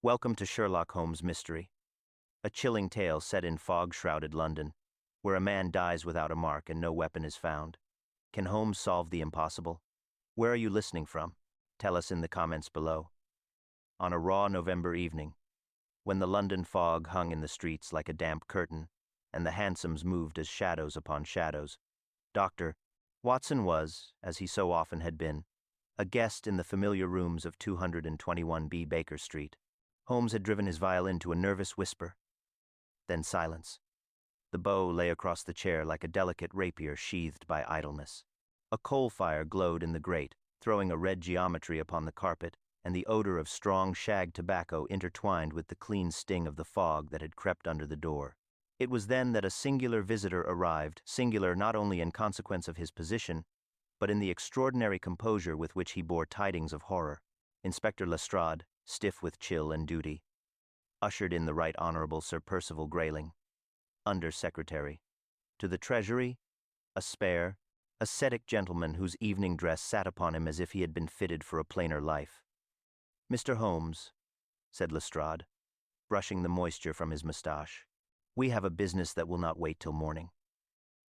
Welcome to Sherlock Holmes Mystery, a chilling tale set in fog-shrouded London, where a man dies without a mark and no weapon is found. Can Holmes solve the impossible? Where are you listening from? Tell us in the comments below. On a raw November evening, when the London fog hung in the streets like a damp curtain, and the hansoms moved as shadows upon shadows, Dr. Watson was, as he so often had been, a guest in the familiar rooms of 221B Baker Street. Holmes had driven his violin to a nervous whisper. Then silence. The bow lay across the chair like a delicate rapier sheathed by idleness. A coal fire glowed in the grate, throwing a red geometry upon the carpet, and the odor of strong shag tobacco intertwined with the clean sting of the fog that had crept under the door. It was then that a singular visitor arrived, singular not only in consequence of his position, but in the extraordinary composure with which he bore tidings of horror. Inspector Lestrade, stiff with chill and duty, ushered in the Right Honorable Sir Percival Grayling, Under-Secretary. To the Treasury, a spare, ascetic gentleman whose evening dress sat upon him as if he had been fitted for a plainer life. "Mr. Holmes," said Lestrade, brushing the moisture from his moustache, "we have a business that will not wait till morning."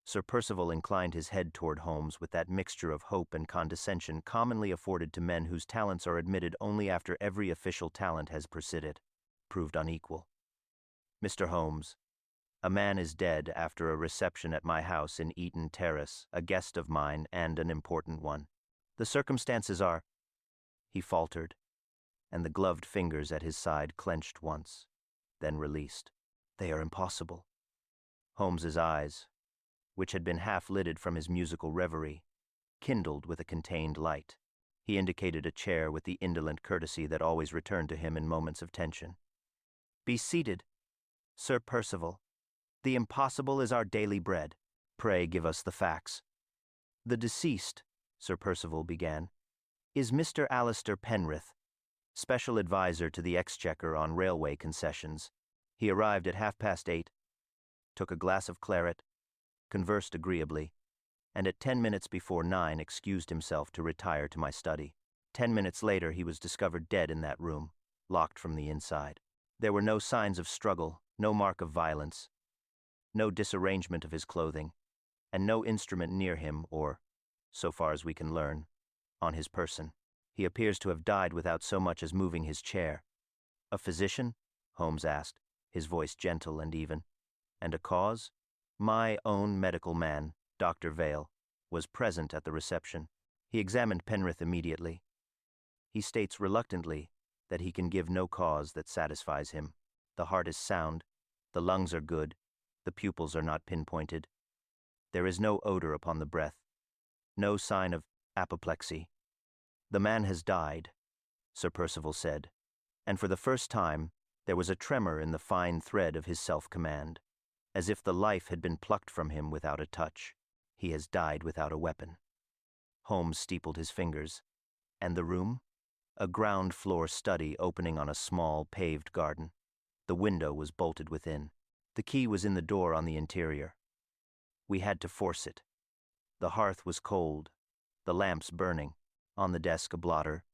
Sir Percival inclined his head toward Holmes with that mixture of hope and condescension commonly afforded to men whose talents are admitted only after every official talent has proved unequal. "Mr. Holmes, a man is dead after a reception at my house in Eaton Terrace, a guest of mine and an important one. The circumstances are—" He faltered, and the gloved fingers at his side clenched once, then released. "They are impossible." Holmes's eyes, which had been half-lidded from his musical reverie, kindled with a contained light. He indicated a chair with the indolent courtesy that always returned to him in moments of tension. "Be seated, Sir Percival. The impossible is our daily bread. Pray give us the facts." "The deceased," Sir Percival began, "is Mr. Alistair Penrith, special advisor to the Exchequer on railway concessions. He arrived at 8:30, took a glass of claret, conversed agreeably, and at 10 minutes before 9 excused himself to retire to my study. 10 minutes later he was discovered dead in that room, locked from the inside. There were no signs of struggle, no mark of violence, no disarrangement of his clothing, and no instrument near him or, so far as we can learn, on his person. He appears to have died without so much as moving his chair." "A physician?" Holmes asked, his voice gentle and even. "And a cause?" "My own medical man, Dr. Vale, was present at the reception. He examined Penrith immediately. He states reluctantly that he can give no cause that satisfies him. The heart is sound, the lungs are good, the pupils are not pinpointed. There is no odor upon the breath, no sign of apoplexy. The man has died," Sir Percival said, and for the first time there was a tremor in the fine thread of his self-command, as if the life had been plucked from him without a touch. "He has died without a weapon." Holmes steepled his fingers. "And the room?" "A ground-floor study opening on a small, paved garden. The window was bolted within. The key was in the door on the interior. We had to force it. The hearth was cold, the lamps burning, on the desk a blotter,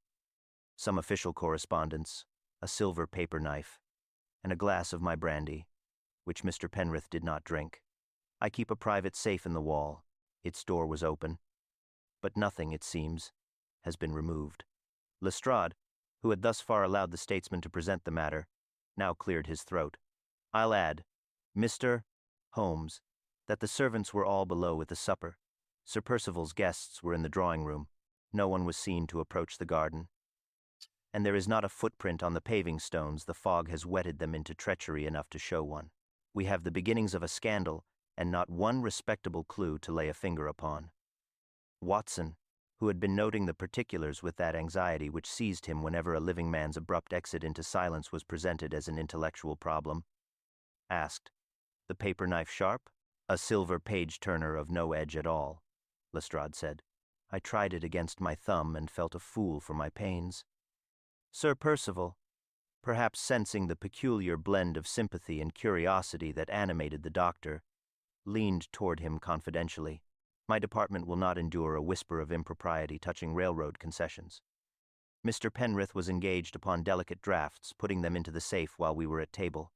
some official correspondence, a silver paper knife, and a glass of my brandy, which Mr. Penrith did not drink. I keep a private safe in the wall. Its door was open. But nothing, it seems, has been removed." Lestrade, who had thus far allowed the statesman to present the matter, now cleared his throat. "I'll add, Mr. Holmes, that the servants were all below with the supper. Sir Percival's guests were in the drawing-room. No one was seen to approach the garden. And there is not a footprint on the paving stones. The fog has wetted them into treachery enough to show one. We have the beginnings of a scandal, and not one respectable clue to lay a finger upon." Watson, who had been noting the particulars with that anxiety which seized him whenever a living man's abrupt exit into silence was presented as an intellectual problem, asked, "The paper knife sharp?" "A silver page-turner of no edge at all," Lestrade said. "I tried it against my thumb and felt a fool for my pains." Sir Percival, perhaps sensing the peculiar blend of sympathy and curiosity that animated the doctor, leaned toward him confidentially. "My department will not endure a whisper of impropriety touching railroad concessions." Mr. Penrith was engaged upon delicate drafts, putting them into the safe while we were at table.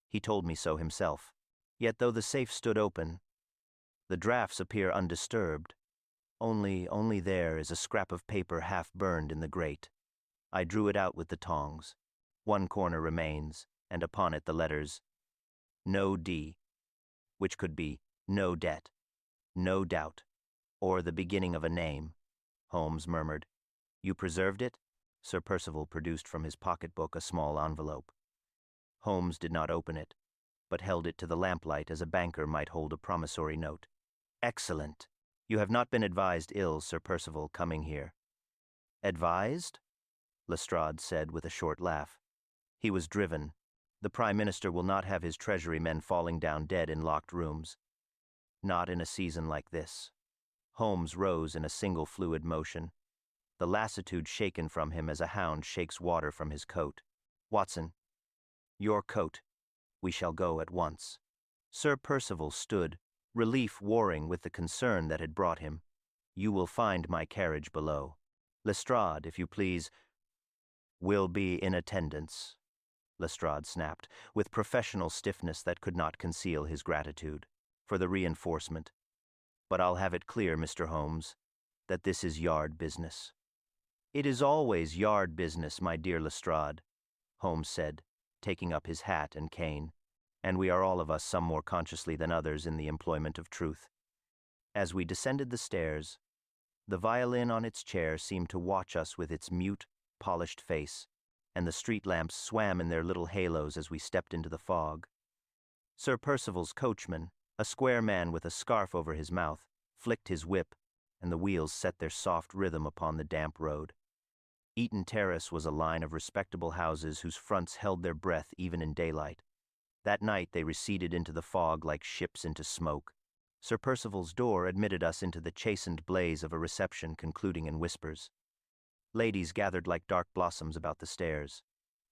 He told me so himself. Yet though the safe stood open, the drafts appear undisturbed. Only there is a scrap of paper half burned in the grate. I drew it out with the tongs. One corner remains, and upon it the letters No D, which could be no debt, no doubt, or the beginning of a name. Holmes murmured. You preserved it? Sir Percival produced from his pocketbook a small envelope. Holmes did not open it, but held it to the lamplight as a banker might hold a promissory note. Excellent. You have not been advised ill, Sir Percival, coming here. Advised? Lestrade said with a short laugh. He was driven. The Prime Minister will not have his Treasury men falling down dead in locked rooms. Not in a season like this. Holmes rose in a single fluid motion, the lassitude shaken from him as a hound shakes water from his coat. Watson, your coat. We shall go at once. Sir Percival stood, relief warring with the concern that had brought him. You will find my carriage below. Lestrade, if you please, will be in attendance, Lestrade snapped, with professional stiffness that could not conceal his gratitude for the reinforcement. But I'll have it clear, Mr. Holmes, that this is yard business. It is always yard business, my dear Lestrade, Holmes said, taking up his hat and cane, and we are all of us some more consciously than others in the employment of truth. As we descended the stairs, the violin on its chair seemed to watch us with its mute, polished face, and the street lamps swam in their little halos as we stepped into the fog. Sir Percival's coachman, a square man with a scarf over his mouth, flicked his whip, and the wheels set their soft rhythm upon the damp road. Eaton Terrace was a line of respectable houses whose fronts held their breath even in daylight. That night they receded into the fog like ships into smoke. Sir Percival's door admitted us into the chastened blaze of a reception concluding in whispers. Ladies gathered like dark blossoms about the stairs.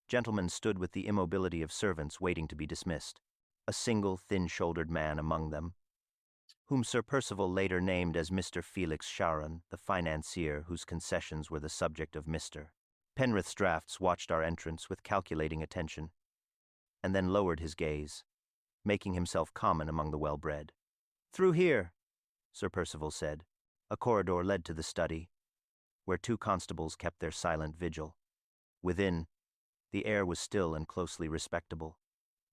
Gentlemen stood with the immobility of servants waiting to be dismissed. A single thin-shouldered man among them, whom Sir Percival later named as Mr. Felix Charon, the financier whose concessions were the subject of Mr. Penrith's drafts, watched our entrance with calculating attention, and then lowered his gaze, making himself common among the well-bred. Through here, Sir Percival said. A corridor led to the study, where two constables kept their silent vigil. Within, the air was still and closely respectable,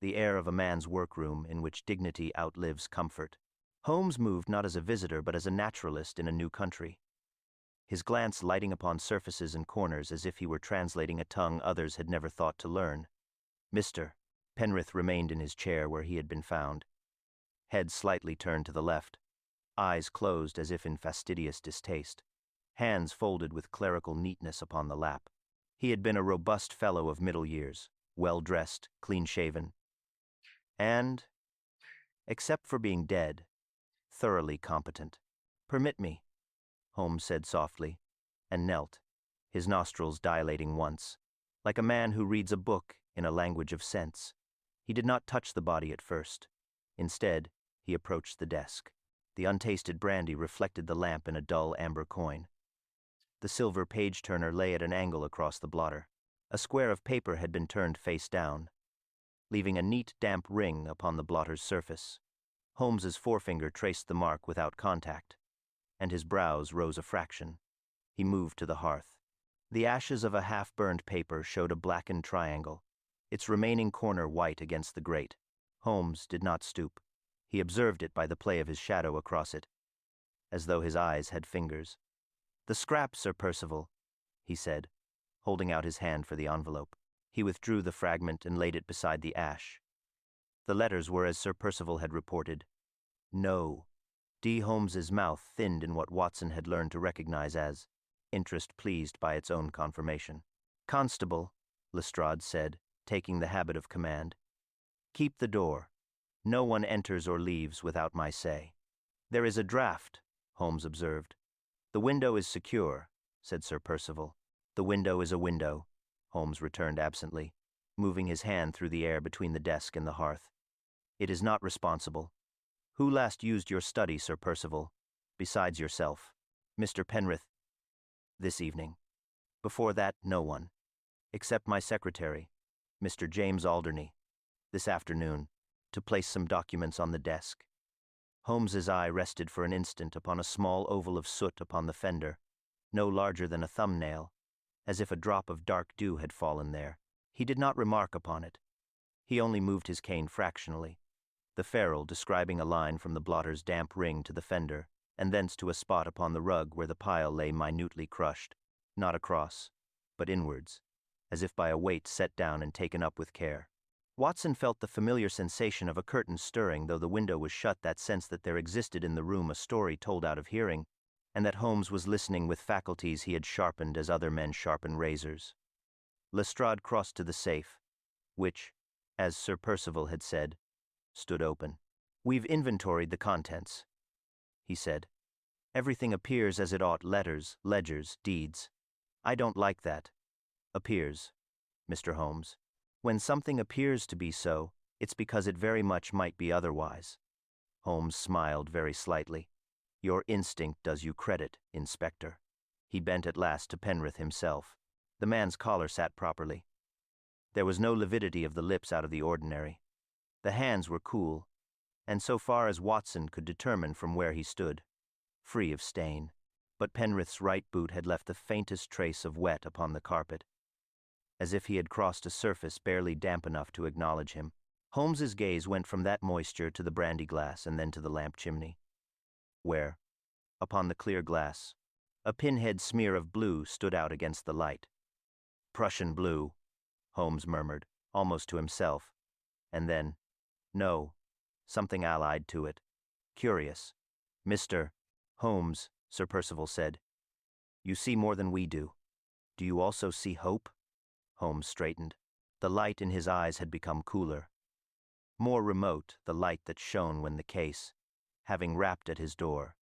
the air of a man's workroom in which dignity outlives comfort. Holmes moved not as a visitor but as a naturalist in a new country, his glance lighting upon surfaces and corners as if he were translating a tongue others had never thought to learn. Mr. Penrith remained in his chair where he had been found, head slightly turned to the left, eyes closed as if in fastidious distaste, hands folded with clerical neatness upon the lap. He had been a robust fellow of middle years, well-dressed, clean-shaven, and, except for being dead, thoroughly competent. Permit me, Holmes said softly, and knelt, his nostrils dilating once, like a man who reads a book in a language of sense. He did not touch the body at first. Instead, he approached the desk. The untasted brandy reflected the lamp in a dull amber coin. The silver page-turner lay at an angle across the blotter. A square of paper had been turned face down, leaving a neat damp ring upon the blotter's surface. Holmes's forefinger traced the mark without contact, and his brows rose a fraction. He moved to the hearth. The ashes of a half-burned paper showed a blackened triangle, its remaining corner white against the grate. Holmes did not stoop. He observed it by the play of his shadow across it, as though his eyes had fingers. "The scrap, Sir Percival," he said, holding out his hand for the envelope. He withdrew the fragment and laid it beside the ash. The letters were as Sir Percival had reported. No. D. Holmes's mouth thinned in what Watson had learned to recognize as interest pleased by its own confirmation. "Constable," Lestrade said, taking the habit of command, "keep the door. No one enters or leaves without my say." "There is a draft," Holmes observed. "The window is secure," said Sir Percival. "The window is a window," Holmes returned absently, moving his hand through the air between the desk and the hearth. "It is not responsible. Who last used your study, Sir Percival, besides yourself?" "Mr. Penrith." "This evening." Before that, no one. Except my secretary, Mr. James Alderney, this afternoon, to place some documents on the desk. Holmes's eye rested for an instant upon a small oval of soot upon the fender, no larger than a thumbnail, as if a drop of dark dew had fallen there. He did not remark upon it. He only moved his cane fractionally, the ferrule describing a line from the blotter's damp ring to the fender, and thence to a spot upon the rug where the pile lay minutely crushed, not across, but inwards, as if by a weight set down and taken up with care. Watson felt the familiar sensation of a curtain stirring, though the window was shut, that sense that there existed in the room a story told out of hearing, and that Holmes was listening with faculties he had sharpened as other men sharpen razors. Lestrade crossed to the safe, which, as Sir Percival had said, stood open. "We've inventoried the contents," he said. "Everything appears as it ought: letters, ledgers, deeds. I don't like that. Appears, Mr. Holmes. When something appears to be so, it's because it very much might be otherwise." Holmes smiled very slightly. "Your instinct does you credit, Inspector." He bent at last to Penrith himself. The man's collar sat properly. There was no lividity of the lips out of the ordinary. The hands were cool, and so far as Watson could determine from where he stood, free of stain. But Penrith's right boot had left the faintest trace of wet upon the carpet, as if he had crossed a surface barely damp enough to acknowledge him. Holmes's gaze went from that moisture to the brandy glass and then to the lamp chimney, where, upon the clear glass, a pinhead smear of blue stood out against the light. "Prussian blue," Holmes murmured, almost to himself, and then, "No, something allied to it. Curious." "Mr. Holmes," Sir Percival said, "you see more than we do. Do you also see hope?" Holmes straightened. The light in his eyes had become cooler. More remote, the light that shone when the case, having rapped at his door,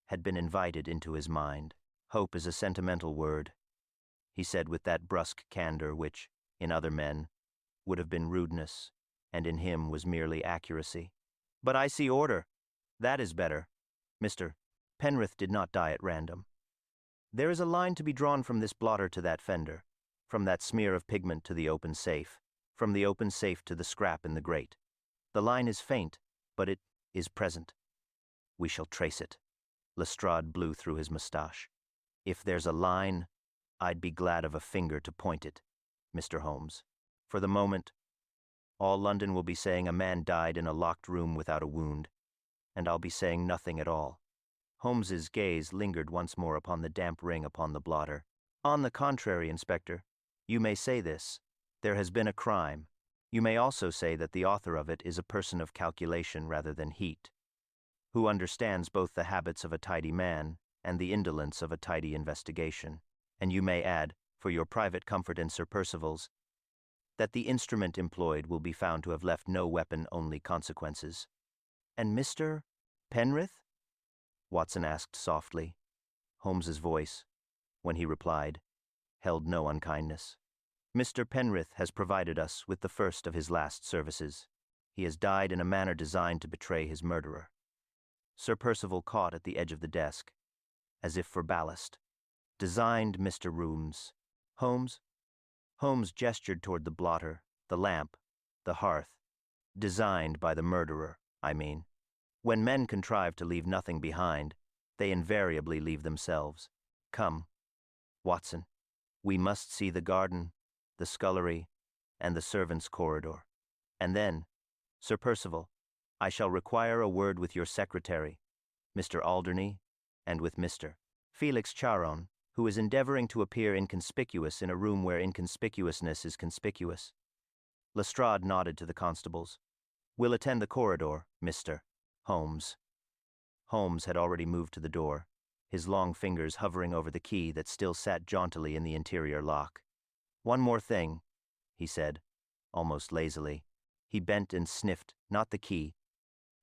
had been invited into his mind. "Hope is a sentimental word," he said with that brusque candor which, in other men, would have been rudeness, and in him was merely accuracy. "But I see order. That is better. Mr. Penrith did not die at random. There is a line to be drawn from this blotter to that fender, from that smear of pigment to the open safe, from the open safe to the scrap in the grate. The line is faint, but it is present. We shall trace it." Lestrade blew through his moustache. "If there's a line, I'd be glad of a finger to point it, Mr. Holmes. For the moment, all London will be saying a man died in a locked room without a wound, and I'll be saying nothing at all." Holmes's gaze lingered once more upon the damp ring upon the blotter. "On the contrary, Inspector, you may say this: there has been a crime. You may also say that the author of it is a person of calculation rather than heat, who understands both the habits of a tidy man and the indolence of a tidy investigation. And you may add, for your private comfort and Sir Percival's, that the instrument employed will be found to have left no weapon-only consequences." "And Mr. Penrith?" Watson asked softly. Holmes's voice, when he replied, held no unkindness. "Mr. Penrith has provided us with the first of his last services. He has died in a manner designed to betray his murderer." Sir Percival caught at the edge of the desk, as if for ballast. "Designed, Mr. Rooms. Holmes?" Holmes gestured toward the blotter, the lamp, the hearth. "Designed by the murderer, I mean. When men contrive to leave nothing behind, they invariably leave themselves. Come, Watson, we must see the garden, the scullery, and the servants' corridor. And then, Sir Percival, I shall require a word with your secretary, Mr. Alderney, and with Mr. Felix Charon, who is endeavoring to appear inconspicuous in a room where inconspicuousness is conspicuous." Lestrade nodded to the constables. "We'll attend the corridor, Mr. Holmes." Holmes had already moved to the door, his long fingers hovering over the key that still sat jauntily in the interior lock. "One more thing," he said, almost lazily. He bent and sniffed, not the key,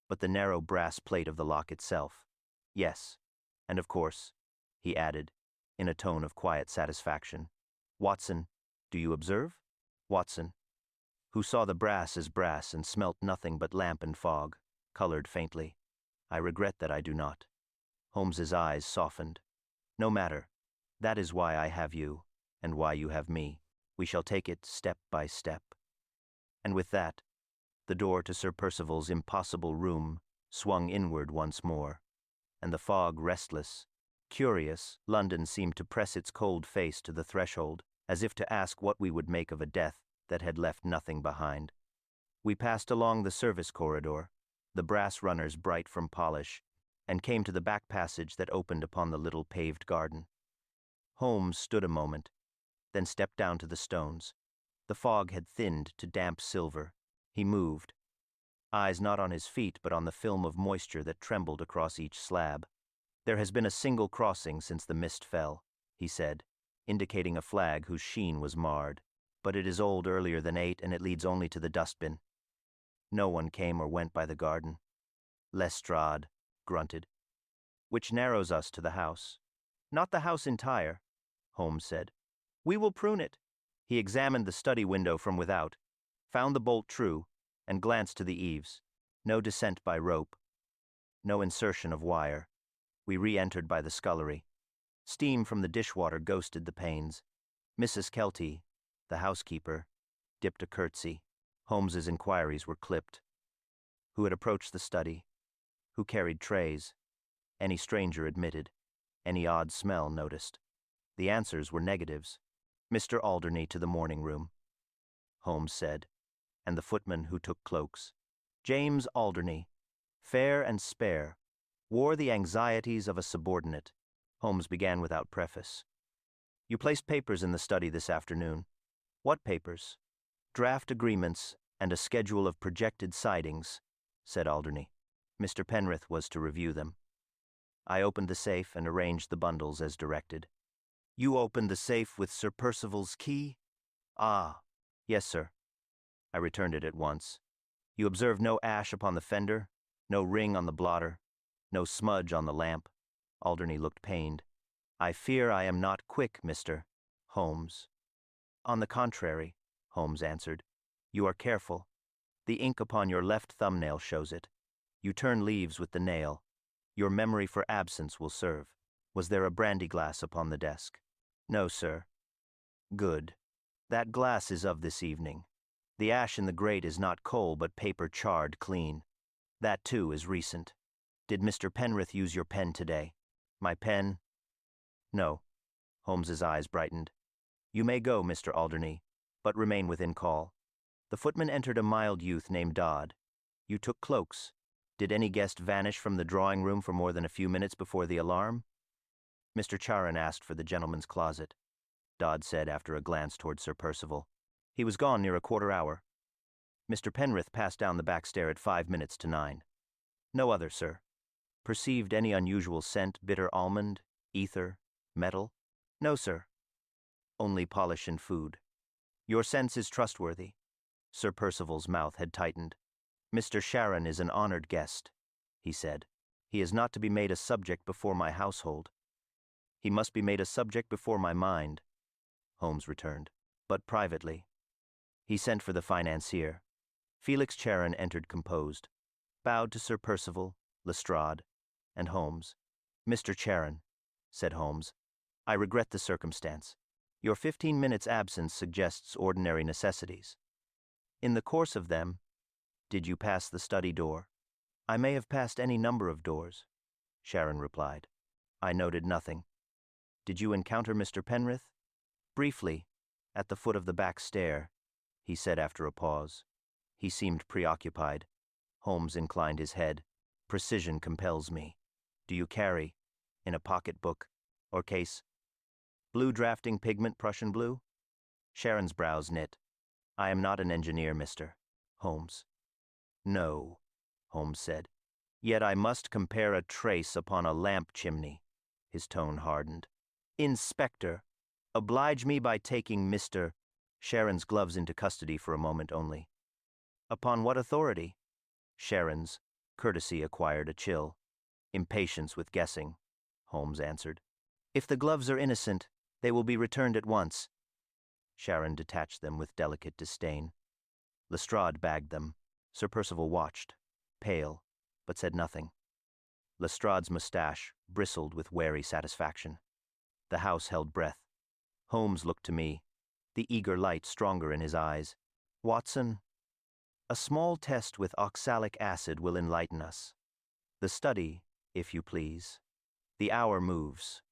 but the narrow brass plate of the lock itself. "Yes, and of course," he added, in a tone of quiet satisfaction, "Watson, do you observe?" Watson, who saw the brass as brass and smelt nothing but lamp and fog, colored faintly. "I regret that I do not." Holmes's eyes softened. "No matter. That is why I have you, and why you have me. We shall take it step by step. And with that, the door to Sir Percival's impossible room swung inward once more, and the fog, restless, curious, London seemed to press its cold face to the threshold, as if to ask what we would make of a death that had left nothing behind. We passed along the service corridor, the brass runners bright from polish, and came to the back passage that opened upon the little paved garden. Holmes stood a moment, then stepped down to the stones. The fog had thinned to damp silver. He moved, eyes not on his feet but on the film of moisture that trembled across each slab. There has been a single crossing since the mist fell, he said, indicating a flag whose sheen was marred, but it is old earlier than 8 and it leads only to the dustbin. No one came or went by the garden. Lestrade grunted. Which narrows us to the house. Not the house entire, Holmes said. We will prune it. He examined the study window from without, found the bolt true, and glanced to the eaves. No descent by rope. No insertion of wire. We re-entered by the scullery. Steam from the dishwater ghosted the panes. Mrs. Kelty, the housekeeper, dipped a curtsy. Holmes's inquiries were clipped. Who had approached the study? Who carried trays? Any stranger admitted? Any odd smell noticed? The answers were negatives. Mr. Alderney to the morning room, Holmes said, and the footman who took cloaks. James Alderney, fair and spare, wore the anxieties of a subordinate. Holmes began without preface. You placed papers in the study this afternoon. What papers? Draft agreements and a schedule of projected sidings, said Alderney. Mr. Penrith was to review them. I opened the safe and arranged the bundles as directed. You opened the safe with Sir Percival's key? Ah, yes, sir. I returned it at once. You observed no ash upon the fender, no ring on the blotter, no smudge on the lamp. Alderney looked pained. I fear I am not quick, Mr. Holmes. On the contrary, Holmes answered. You are careful. The ink upon your left thumbnail shows it. You turn leaves with the nail. Your memory for absence will serve. Was there a brandy glass upon the desk? No, sir. Good. That glass is of this evening. The ash in the grate is not coal but paper charred clean. That, too, is recent. Did Mr. Penrith use your pen today? My pen? No. Holmes's eyes brightened. You may go, Mr. Alderney, but remain within call. The footman entered a mild youth named Dodd. You took cloaks. Did any guest vanish from the drawing-room for more than a few minutes before the alarm? Mr. Charon asked for the gentleman's closet, Dodd said after a glance toward Sir Percival. He was gone near a quarter hour. Mr. Penrith passed down the back stair at 5 minutes to 9. No other, sir. Perceived any unusual scent, bitter almond, ether, metal? No, sir. Only polish and food. Your sense is trustworthy. Sir Percival's mouth had tightened. Mr. Charon is an honored guest, he said. He is not to be made a subject before my household. He must be made a subject before my mind, Holmes returned, but privately. He sent for the financier. Felix Charon entered composed, bowed to Sir Percival, Lestrade, and Holmes. Mr. Charon, said Holmes, I regret the circumstance. Your 15 minutes' absence suggests ordinary necessities. In the course of them, did you pass the study door? I may have passed any number of doors, Charon replied. I noted nothing. Did you encounter Mr. Penrith? Briefly, at the foot of the back stair, he said after a pause. He seemed preoccupied. Holmes inclined his head. Precision compels me. Do you carry, in a pocket-book or case, blue drafting pigment Prussian blue? Charon's brows knit. I am not an engineer, Mr. Holmes. No, Holmes said. Yet I must compare a trace upon a lamp chimney. His tone hardened. Inspector, oblige me by taking Mr. Charon's gloves into custody for a moment only. Upon what authority? Charon's courtesy acquired a chill. Impatience with guessing, Holmes answered. If the gloves are innocent, they will be returned at once. Charon detached them with delicate disdain. Lestrade bagged them. Sir Percival watched, pale, but said nothing. Lestrade's moustache bristled with wary satisfaction. The house held breath. Holmes looked to me, the eager light stronger in his eyes. Watson, a small test with oxalic acid will enlighten us. The study, if you please. The hour moves.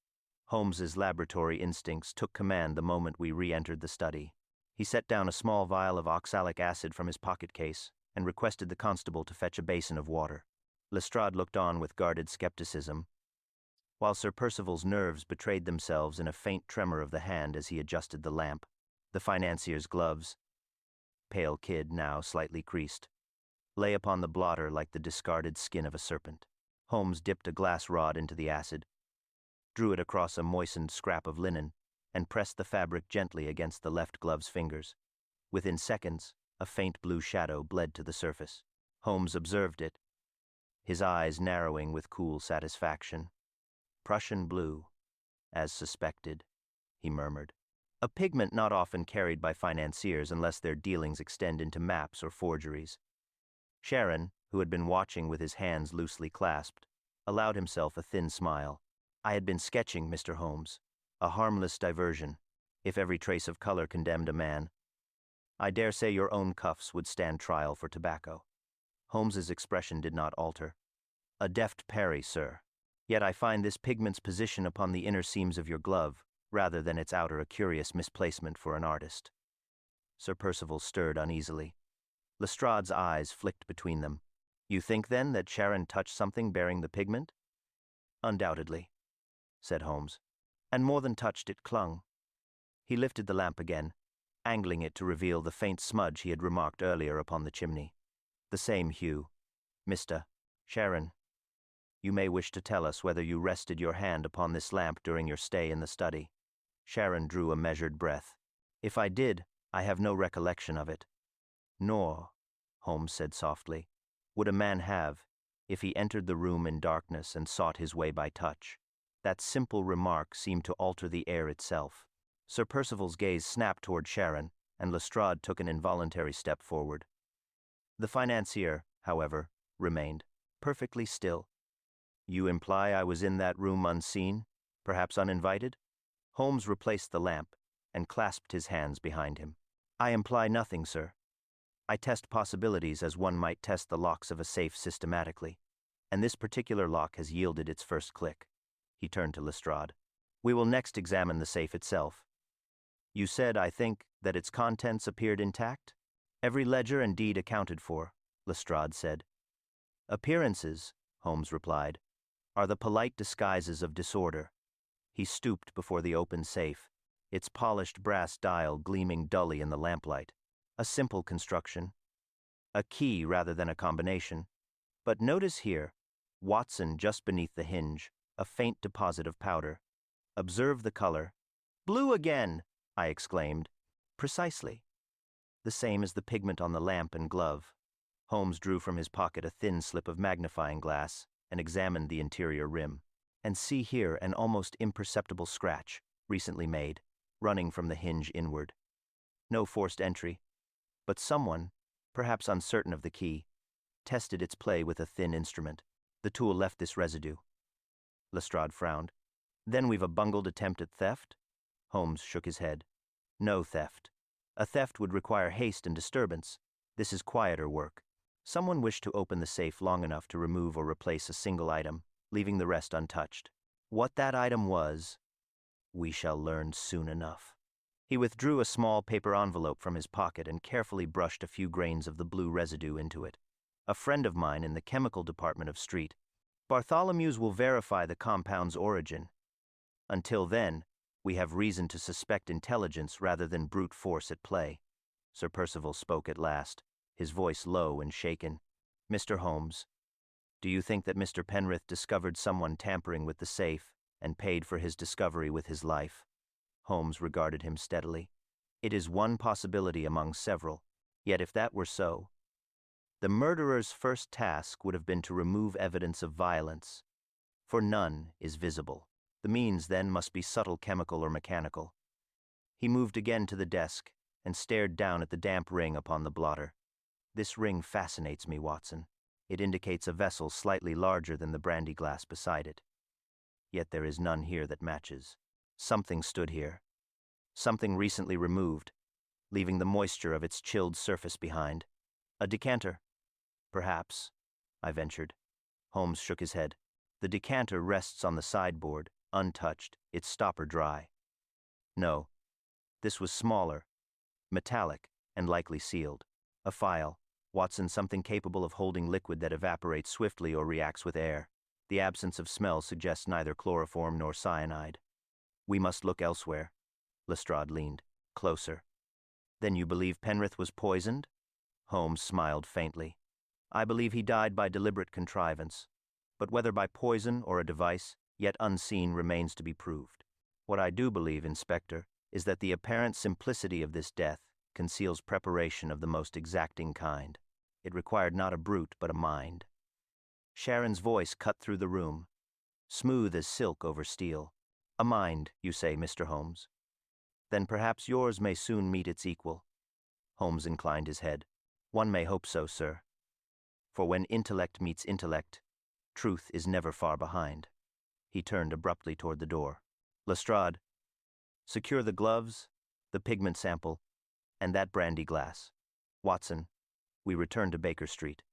Holmes's laboratory instincts took command the moment we re-entered the study. He set down a small vial of oxalic acid from his pocket case and requested the constable to fetch a basin of water. Lestrade looked on with guarded skepticism, while Sir Percival's nerves betrayed themselves in a faint tremor of the hand as he adjusted the lamp. The financier's gloves, pale kid now slightly creased, lay upon the blotter like the discarded skin of a serpent. Holmes dipped a glass rod into the acid, drew it across a moistened scrap of linen, and pressed the fabric gently against the left glove's fingers. Within seconds, a faint blue shadow bled to the surface. Holmes observed it, his eyes narrowing with cool satisfaction. Prussian blue, as suspected, he murmured. A pigment not often carried by financiers unless their dealings extend into maps or forgeries. Sharon, who had been watching with his hands loosely clasped, allowed himself a thin smile. I had been sketching, Mr. Holmes. A harmless diversion, if every trace of color condemned a man. I dare say your own cuffs would stand trial for tobacco. Holmes's expression did not alter. A deft parry, sir. Yet I find this pigment's position upon the inner seams of your glove, rather than its outer, a curious misplacement for an artist. Sir Percival stirred uneasily. Lestrade's eyes flicked between them. You think, then, that Sharon touched something bearing the pigment? Undoubtedly, said Holmes. And more than touched, it clung. He lifted the lamp again, angling it to reveal the faint smudge he had remarked earlier upon the chimney. The same hue. Mr. Sharon, you may wish to tell us whether you rested your hand upon this lamp during your stay in the study. Sharon drew a measured breath. If I did, I have no recollection of it. Nor, Holmes said softly, would a man have if he entered the room in darkness and sought his way by touch. That simple remark seemed to alter the air itself. Sir Percival's gaze snapped toward Sharon, and Lestrade took an involuntary step forward. The financier, however, remained perfectly still. You imply I was in that room unseen, perhaps uninvited? Holmes replaced the lamp and clasped his hands behind him. I imply nothing, sir. I test possibilities as one might test the locks of a safe systematically, and this particular lock has yielded its first click. He turned to Lestrade. We will next examine the safe itself. You said, I think, that its contents appeared intact? Every ledger and deed accounted for, Lestrade said. Appearances, Holmes replied, are the polite disguises of disorder. He stooped before the open safe, its polished brass dial gleaming dully in the lamplight. A simple construction. A key rather than a combination. But notice here, Watson just beneath the hinge, a faint deposit of powder. Observe the color. Blue again, I exclaimed. Precisely. The same as the pigment on the lamp and glove. Holmes drew from his pocket a thin slip of magnifying glass and examined the interior rim. And see here an almost imperceptible scratch, recently made, running from the hinge inward. No forced entry, but someone, perhaps uncertain of the key, tested its play with a thin instrument. The tool left this residue. Lestrade frowned. Then we've a bungled attempt at theft? Holmes shook his head. No theft. A theft would require haste and disturbance. This is quieter work. Someone wished to open the safe long enough to remove or replace a single item, leaving the rest untouched. What that item was, we shall learn soon enough. He withdrew a small paper envelope from his pocket and carefully brushed a few grains of the blue residue into it. A friend of mine in the chemical department of Street. Bartholomew's will verify the compound's origin. Until then, we have reason to suspect intelligence rather than brute force at play. Sir Percival spoke at last, his voice low and shaken. Mr. Holmes, do you think that Mr. Penrith discovered someone tampering with the safe and paid for his discovery with his life? Holmes regarded him steadily. It is one possibility among several, yet if that were so, the murderer's first task would have been to remove evidence of violence, for none is visible. The means, then, must be subtle chemical or mechanical. He moved again to the desk and stared down at the damp ring upon the blotter. This ring fascinates me, Watson. It indicates a vessel slightly larger than the brandy glass beside it. Yet there is none here that matches. Something stood here. Something recently removed, leaving the moisture of its chilled surface behind. A decanter. Perhaps, I ventured. Holmes shook his head. The decanter rests on the sideboard, untouched, its stopper dry. No, this was smaller, metallic, and likely sealed. A phial. Watson, something capable of holding liquid that evaporates swiftly or reacts with air. The absence of smell suggests neither chloroform nor cyanide. We must look elsewhere. Lestrade leaned closer. Then you believe Penrith was poisoned? Holmes smiled faintly. I believe he died by deliberate contrivance, but whether by poison or a device, yet unseen, remains to be proved. What I do believe, Inspector, is that the apparent simplicity of this death conceals preparation of the most exacting kind. It required not a brute, but a mind. Sharon's voice cut through the room, smooth as silk over steel. A mind, you say, Mr. Holmes? Then perhaps yours may soon meet its equal. Holmes inclined his head. One may hope so, sir. For when intellect meets intellect, truth is never far behind. He turned abruptly toward the door. Lestrade, secure the gloves, the pigment sample, and that brandy glass. Watson, we return to Baker Street.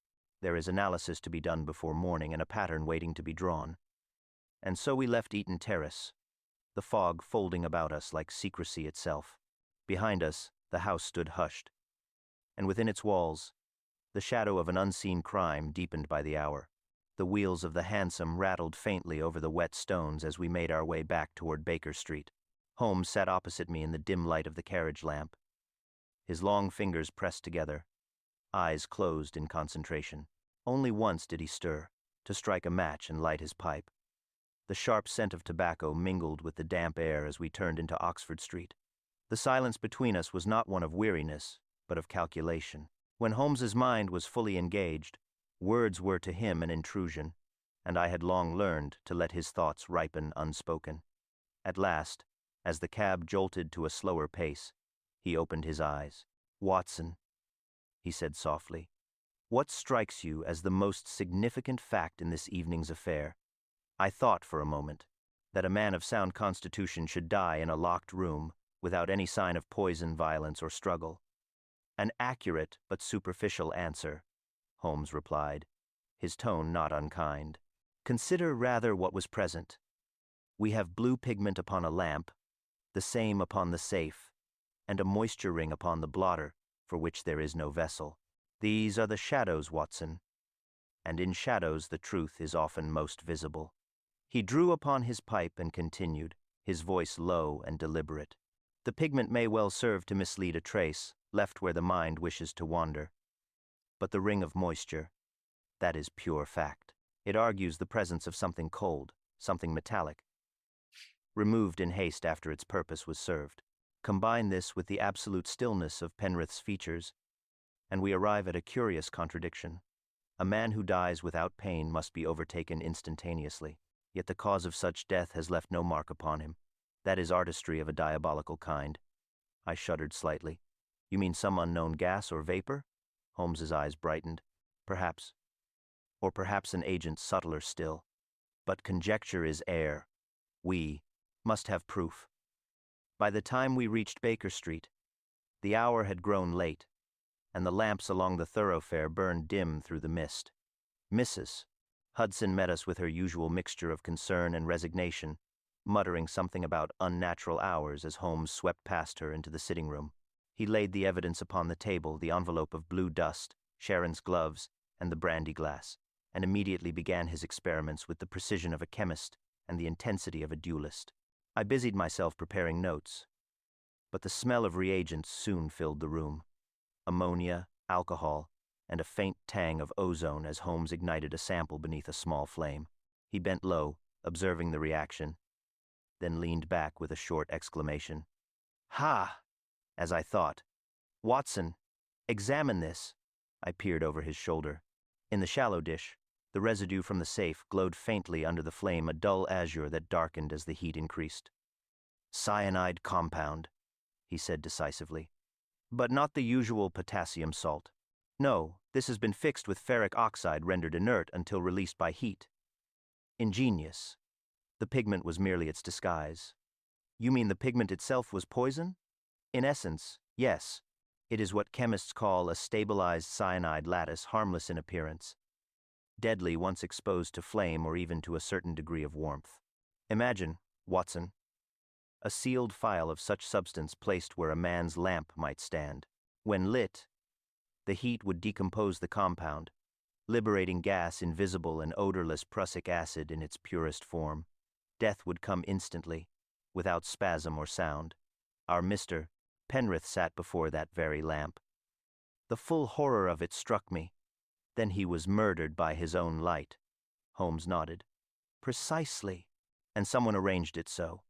There is analysis to be done before morning and a pattern waiting to be drawn. And so we left Eaton Terrace, the fog folding about us like secrecy itself. Behind us, the house stood hushed, and within its walls, the shadow of an unseen crime deepened by the hour. The wheels of the hansom rattled faintly over the wet stones as we made our way back toward Baker Street. Holmes sat opposite me in the dim light of the carriage lamp, his long fingers pressed together, eyes closed in concentration. Only once did he stir, to strike a match and light his pipe. The sharp scent of tobacco mingled with the damp air as we turned into Oxford Street. The silence between us was not one of weariness, but of calculation. When Holmes's mind was fully engaged, words were to him an intrusion, and I had long learned to let his thoughts ripen unspoken. At last, as the cab jolted to a slower pace, he opened his eyes. Watson, he said softly, what strikes you as the most significant fact in this evening's affair? I thought for a moment that a man of sound constitution should die in a locked room without any sign of poison, violence, or struggle. An accurate but superficial answer, Holmes replied, his tone not unkind. Consider rather what was present. We have blue pigment upon a lamp, the same upon the safe, and a moisture ring upon the blotter, for which there is no vessel. These are the shadows, Watson, and in shadows the truth is often most visible. He drew upon his pipe and continued, his voice low and deliberate. The pigment may well serve to mislead a trace, left where the mind wishes to wander. But the ring of moisture, that is pure fact. It argues the presence of something cold, something metallic, removed in haste after its purpose was served. Combine this with the absolute stillness of Penrith's features, and we arrive at a curious contradiction. A man who dies without pain must be overtaken instantaneously, yet the cause of such death has left no mark upon him. That is artistry of a diabolical kind. I shuddered slightly. You mean some unknown gas or vapor? Holmes's eyes brightened. Perhaps. Or perhaps an agent subtler still. But conjecture is air. We must have proof. By the time we reached Baker Street, the hour had grown late, and the lamps along the thoroughfare burned dim through the mist. Mrs. Hudson met us with her usual mixture of concern and resignation, muttering something about unnatural hours as Holmes swept past her into the sitting room. He laid the evidence upon the table, the envelope of blue dust, Sharon's gloves, and the brandy glass, and immediately began his experiments with the precision of a chemist and the intensity of a duelist. I busied myself preparing notes, but the smell of reagents soon filled the room. Ammonia, alcohol, and a faint tang of ozone as Holmes ignited a sample beneath a small flame. He bent low, observing the reaction, then leaned back with a short exclamation. Ha! As I thought. Watson, examine this. I peered over his shoulder. In the shallow dish, the residue from the safe glowed faintly under the flame, a dull azure that darkened as the heat increased. Cyanide compound, he said decisively. But not the usual potassium salt. No, this has been fixed with ferric oxide rendered inert until released by heat. Ingenious. The pigment was merely its disguise. You mean the pigment itself was poison? In essence, yes. It is what chemists call a stabilized cyanide lattice, harmless in appearance, deadly once exposed to flame or even to a certain degree of warmth. Imagine, Watson, a sealed phial of such substance placed where a man's lamp might stand. When lit, the heat would decompose the compound, liberating gas invisible and odorless prussic acid in its purest form. Death would come instantly, without spasm or sound. Our Mr. Penrith sat before that very lamp. The full horror of it struck me. Then he was murdered by his own light. Holmes nodded. Precisely. And someone arranged it so.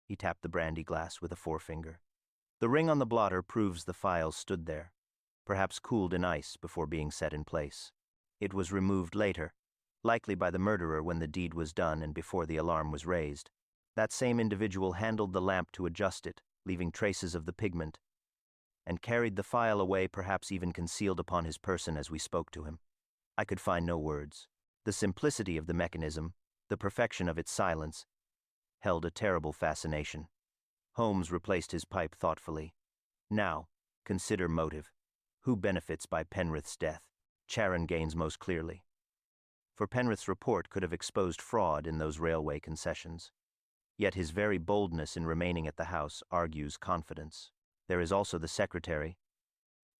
He tapped the brandy glass with a forefinger. The ring on the blotter proves the phial stood there, perhaps cooled in ice before being set in place. It was removed later, likely by the murderer when the deed was done and before the alarm was raised. That same individual handled the lamp to adjust it, leaving traces of the pigment, and carried the phial away, perhaps even concealed upon his person as we spoke to him. I could find no words. The simplicity of the mechanism, the perfection of its silence, held a terrible fascination. Holmes replaced his pipe thoughtfully. Now, consider motive. Who benefits by Penrith's death? Charon gains most clearly. For Penrith's report could have exposed fraud in those railway concessions. Yet his very boldness in remaining at the house argues confidence. There is also the secretary,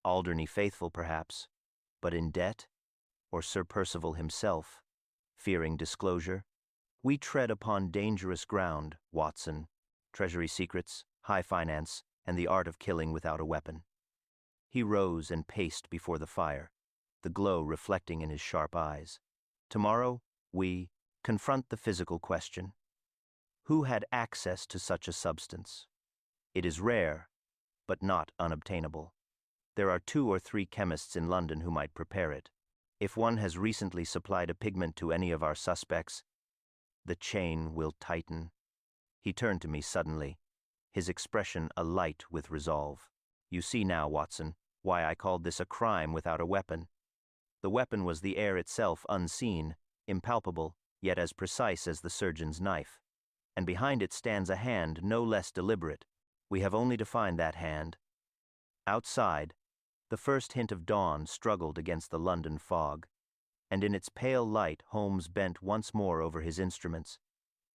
Alderney faithful perhaps, but in debt? Or Sir Percival himself, fearing disclosure? We tread upon dangerous ground, Watson. Treasury secrets, high finance, and the art of killing without a weapon. He rose and paced before the fire, the glow reflecting in his sharp eyes. Tomorrow, we confront the physical question. Who had access to such a substance? It is rare, but not unobtainable. There are 2 or 3 chemists in London who might prepare it. If one has recently supplied a pigment to any of our suspects, the chain will tighten. He turned to me suddenly, his expression alight with resolve. You see now, Watson, why I called this a crime without a weapon. The weapon was the air itself, unseen, impalpable, yet as precise as the surgeon's knife. And behind it stands a hand no less deliberate. We have only to find that hand. Outside, the first hint of dawn struggled against the London fog, and in its pale light Holmes bent once more over his instruments,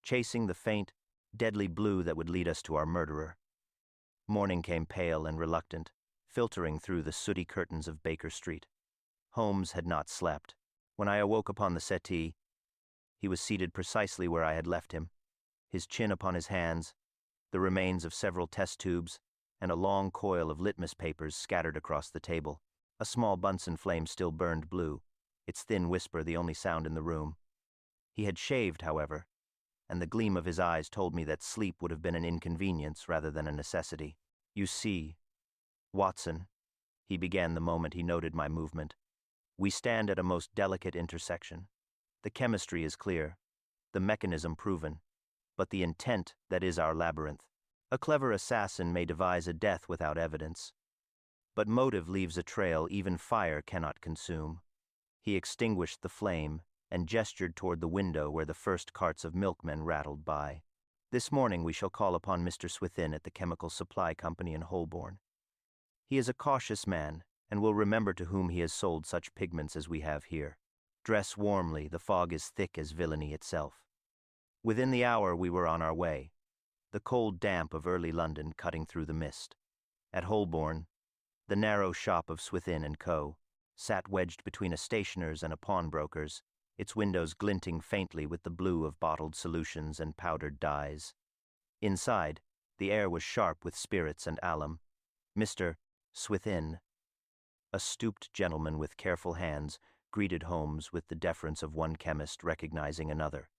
chasing the faint, deadly blue that would lead us to our murderer. Morning came pale and reluctant, filtering through the sooty curtains of Baker Street. Holmes had not slept. When I awoke upon the settee, he was seated precisely where I had left him, his chin upon his hands, the remains of several test tubes, and a long coil of litmus papers scattered across the table. A small Bunsen flame still burned blue, its thin whisper the only sound in the room. He had shaved, however, and the gleam of his eyes told me that sleep would have been an inconvenience rather than a necessity. You see, Watson, he began the moment he noted my movement, we stand at a most delicate intersection. The chemistry is clear, the mechanism proven, but the intent that is our labyrinth. A clever assassin may devise a death without evidence, but motive leaves a trail even fire cannot consume. He extinguished the flame and gestured toward the window where the first carts of milkmen rattled by. This morning we shall call upon Mr. Swithin at the Chemical Supply Company in Holborn. He is a cautious man, and will remember to whom he has sold such pigments as we have here. Dress warmly, the fog is thick as villainy itself. Within the hour we were on our way, the cold damp of early London cutting through the mist. At Holborn, the narrow shop of Swithin and Co. sat wedged between a stationer's and a pawnbroker's, its windows glinting faintly with the blue of bottled solutions and powdered dyes. Inside, the air was sharp with spirits and alum. Mr. Swithin, a stooped gentleman with careful hands, greeted Holmes with the deference of one chemist recognizing another.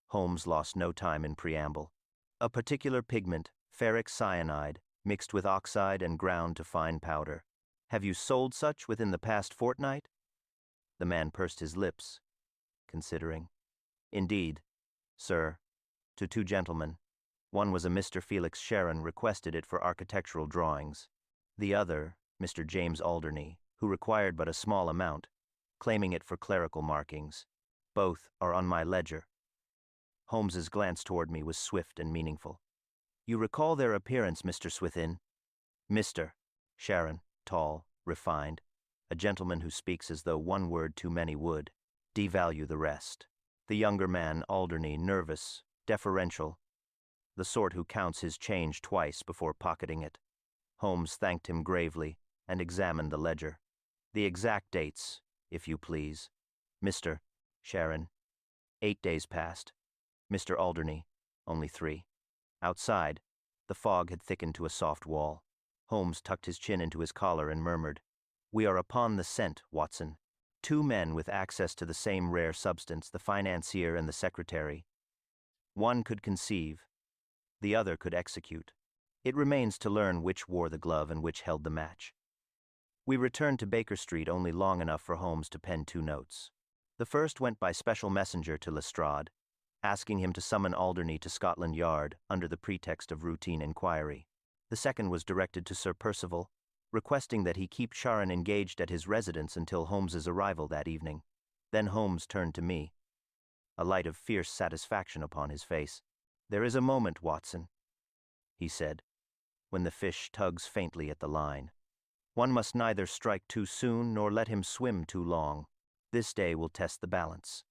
Holmes lost no time in preamble. A particular pigment, ferric cyanide, mixed with oxide and ground to fine powder. Have you sold such within the past fortnight? The man pursed his lips, considering. Indeed, sir, to 2 gentlemen. One was a Mr. Felix Sharon, requested it for architectural drawings. The other, Mr. James Alderney, who required but a small amount, claiming it for clerical markings. Both are on my ledger. Holmes's glance toward me was swift and meaningful. You recall their appearance, Mr. Swithin? Mr. Sharon, tall, refined, a gentleman who speaks as though one word too many would devalue the rest. The younger man, Alderney, nervous, deferential, the sort who counts his change twice before pocketing it. Holmes thanked him gravely and examined the ledger. The exact dates, if you please. Mr. Sharon, 8 days past. Mr. Alderney, only 3. Outside, the fog had thickened to a soft wall. Holmes tucked his chin into his collar and murmured, "We are upon the scent, Watson. 2 men with access to the same rare substance, the financier and the secretary. One could conceive, the other could execute. It remains to learn which wore the glove and which held the match." We returned to Baker Street only long enough for Holmes to pen 2 notes. The first went by special messenger to Lestrade, asking him to summon Alderney to Scotland Yard under the pretext of routine inquiry. The second was directed to Sir Percival, requesting that he keep Sharon engaged at his residence until Holmes's arrival that evening. Then Holmes turned to me, a light of fierce satisfaction upon his face. "There is a moment, Watson," he said, "when the fish tugs faintly at the line. One must neither strike too soon nor let him swim too long. This day will test the balance."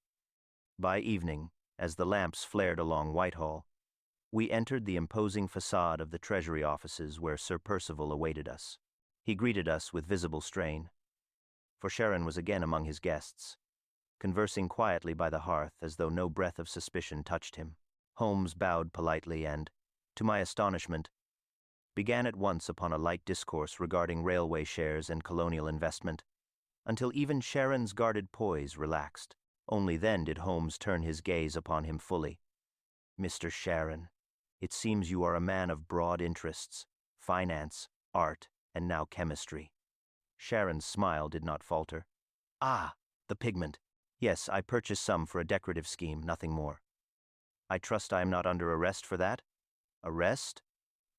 By evening, as the lamps flared along Whitehall, we entered the imposing facade of the Treasury offices where Sir Percival awaited us. He greeted us with visible strain, for Sharon was again among his guests, conversing quietly by the hearth as though no breath of suspicion touched him. Holmes bowed politely and, to my astonishment, began at once upon a light discourse regarding railway shares and colonial investment, until even Sharon's guarded poise relaxed. Only then did Holmes turn his gaze upon him fully. "Mr. Sharon, it seems you are a man of broad interests, finance, art, and now chemistry." Sharon's smile did not falter. "Ah, the pigment. Yes, I purchased some for a decorative scheme, nothing more." "I trust I am not under arrest for that?" "Arrest?"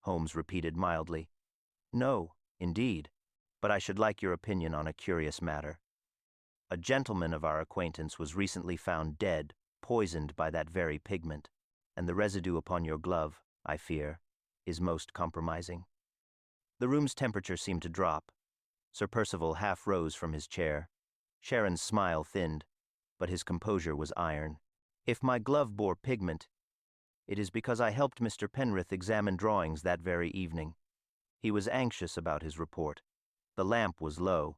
Holmes repeated mildly. "No, indeed, but I should like your opinion on a curious matter. A gentleman of our acquaintance was recently found dead, poisoned by that very pigment, and the residue upon your glove, I fear, is most compromising." The room's temperature seemed to drop. Sir Percival half rose from his chair. Sharon's smile thinned, but his composure was iron. "If my glove bore pigment, it is because I helped Mr. Penrith examine drawings that very evening. He was anxious about his report. The lamp was low.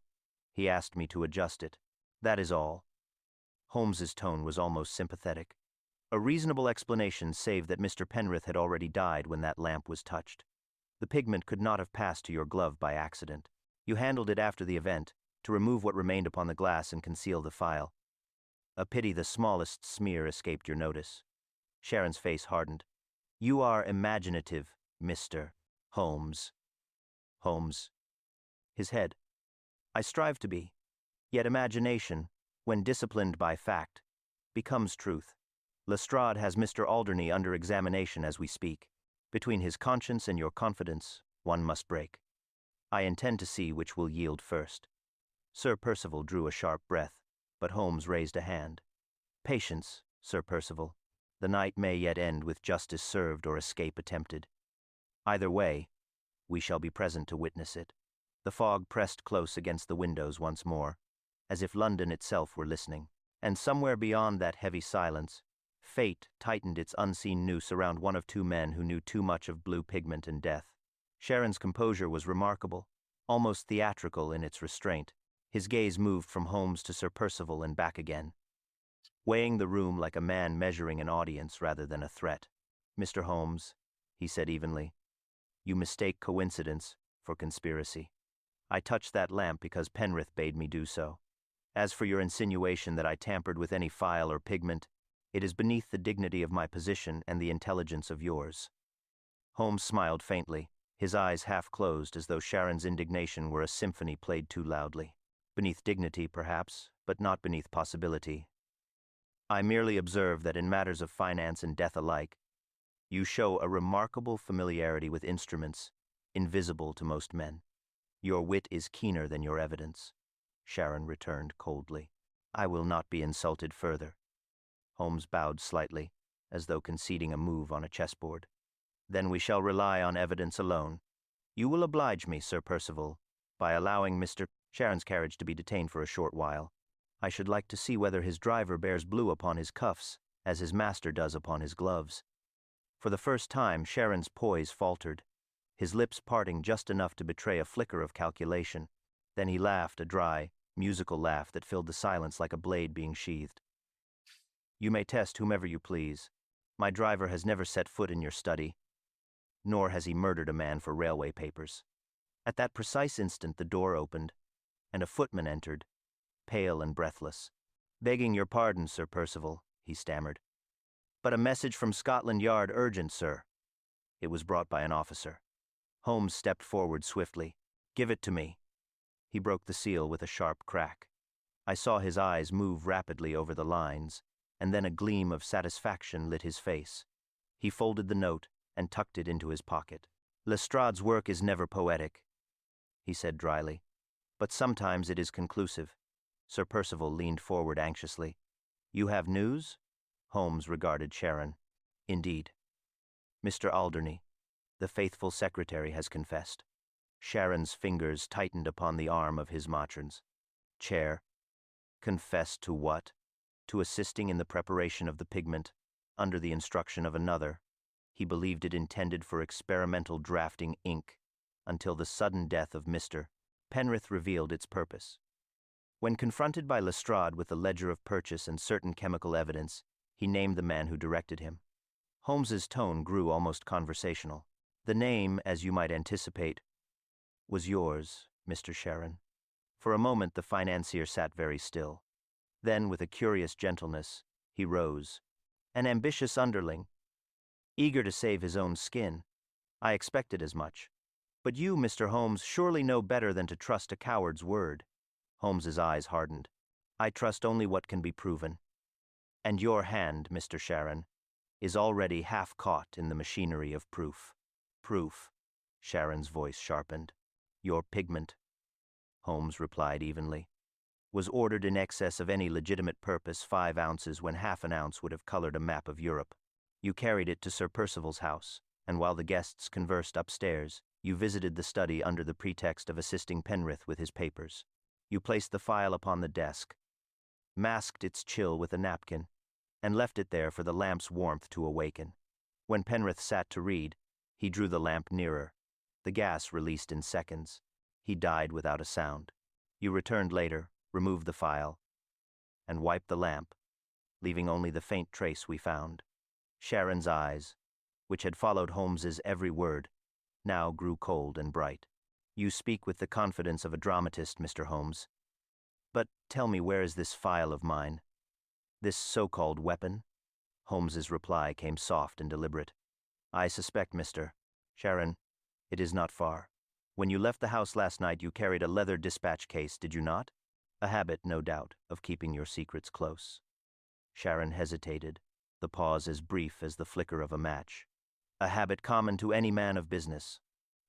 He asked me to adjust it. That is all." Holmes's tone was almost sympathetic. "A reasonable explanation save that Mr. Penrith had already died when that lamp was touched. The pigment could not have passed to your glove by accident. You handled it after the event, to remove what remained upon the glass and conceal the file. A pity the smallest smear escaped your notice." Sharon's face hardened. "You are imaginative, Mr. Holmes." Holmes. His head. "I strive to be. Yet imagination, when disciplined by fact, becomes truth. Lestrade has Mr. Alderney under examination as we speak. Between his conscience and your confidence, one must break. I intend to see which will yield first." Sir Percival drew a sharp breath, but Holmes raised a hand. "Patience, Sir Percival. The night may yet end with justice served or escape attempted. Either way, we shall be present to witness it." The fog pressed close against the windows once more, as if London itself were listening. And somewhere beyond that heavy silence, fate tightened its unseen noose around one of 2 men who knew too much of blue pigment and death. Sharon's composure was remarkable, almost theatrical in its restraint. His gaze moved from Holmes to Sir Percival and back again, weighing the room like a man measuring an audience rather than a threat. "Mr. Holmes," he said evenly, "you mistake coincidence for conspiracy. I touched that lamp because Penrith bade me do so. As for your insinuation that I tampered with any file or pigment, it is beneath the dignity of my position and the intelligence of yours." Holmes smiled faintly, his eyes half closed as though Sharon's indignation were a symphony played too loudly. "Beneath dignity, perhaps, but not beneath possibility. I merely observe that in matters of finance and death alike, you show a remarkable familiarity with instruments, invisible to most men. Your wit is keener than your evidence." Sharon returned coldly. "I will not be insulted further." Holmes bowed slightly, as though conceding a move on a chessboard. Then we shall rely on evidence alone. You will oblige me, Sir Percival, by allowing Mr. Sharon's carriage to be detained for a short while. I should like to see whether his driver bears blue upon his cuffs, as his master does upon his gloves. For the first time, Sharon's poise faltered, his lips parting just enough to betray a flicker of calculation. Then he laughed, a dry, musical laugh that filled the silence like a blade being sheathed. You may test whomever you please. My driver has never set foot in your study, nor has he murdered a man for railway papers. At that precise instant the door opened, and a footman entered, pale and breathless. Begging your pardon, Sir Percival, he stammered. But a message from Scotland Yard, urgent, sir. It was brought by an officer. Holmes stepped forward swiftly. Give it to me. He broke the seal with a sharp crack. I saw his eyes move rapidly over the lines, and then a gleam of satisfaction lit his face. He folded the note and tucked it into his pocket. Lestrade's work is never poetic, he said dryly, but sometimes it is conclusive. Sir Percival leaned forward anxiously. You have news? Holmes regarded Sharon. Indeed. Mr. Alderney, the faithful secretary, has confessed. Sharon's fingers tightened upon the arm of his matron's chair. Confessed to what? To assisting in the preparation of the pigment, under the instruction of another. He believed it intended for experimental drafting ink, until the sudden death of Mr. Penrith revealed its purpose. When confronted by Lestrade with the ledger of purchase and certain chemical evidence, he named the man who directed him. Holmes's tone grew almost conversational. The name, as you might anticipate, was yours, Mr. Sharon. For a moment the financier sat very still. Then, with a curious gentleness, he rose. An ambitious underling, eager to save his own skin. I expected as much. But you, Mr. Holmes, surely know better than to trust a coward's word. Holmes's eyes hardened. I trust only what can be proven. And your hand, Mr. Sharon, is already half caught in the machinery of proof. Proof. Sharon's voice sharpened. Your pigment, Holmes replied evenly, was ordered in excess of any legitimate purpose, 5 ounces when half an ounce would have colored a map of Europe. You carried it to Sir Percival's house, and while the guests conversed upstairs, you visited the study under the pretext of assisting Penrith with his papers. You placed the file upon the desk, masked its chill with a napkin, and left it there for the lamp's warmth to awaken. When Penrith sat to read, he drew the lamp nearer. The gas released in seconds. He died without a sound. You returned later, removed the file, and wiped the lamp, leaving only the faint trace we found. Sharon's eyes, which had followed Holmes's every word, now grew cold and bright. You speak with the confidence of a dramatist, Mr. Holmes. But tell me, where is this file of mine? This so-called weapon? Holmes's reply came soft and deliberate. I suspect, Mr. Sharon, it is not far. When you left the house last night, you carried a leather dispatch case, did you not? A habit, no doubt, of keeping your secrets close. Sharon hesitated, the pause as brief as the flicker of a match. A habit common to any man of business.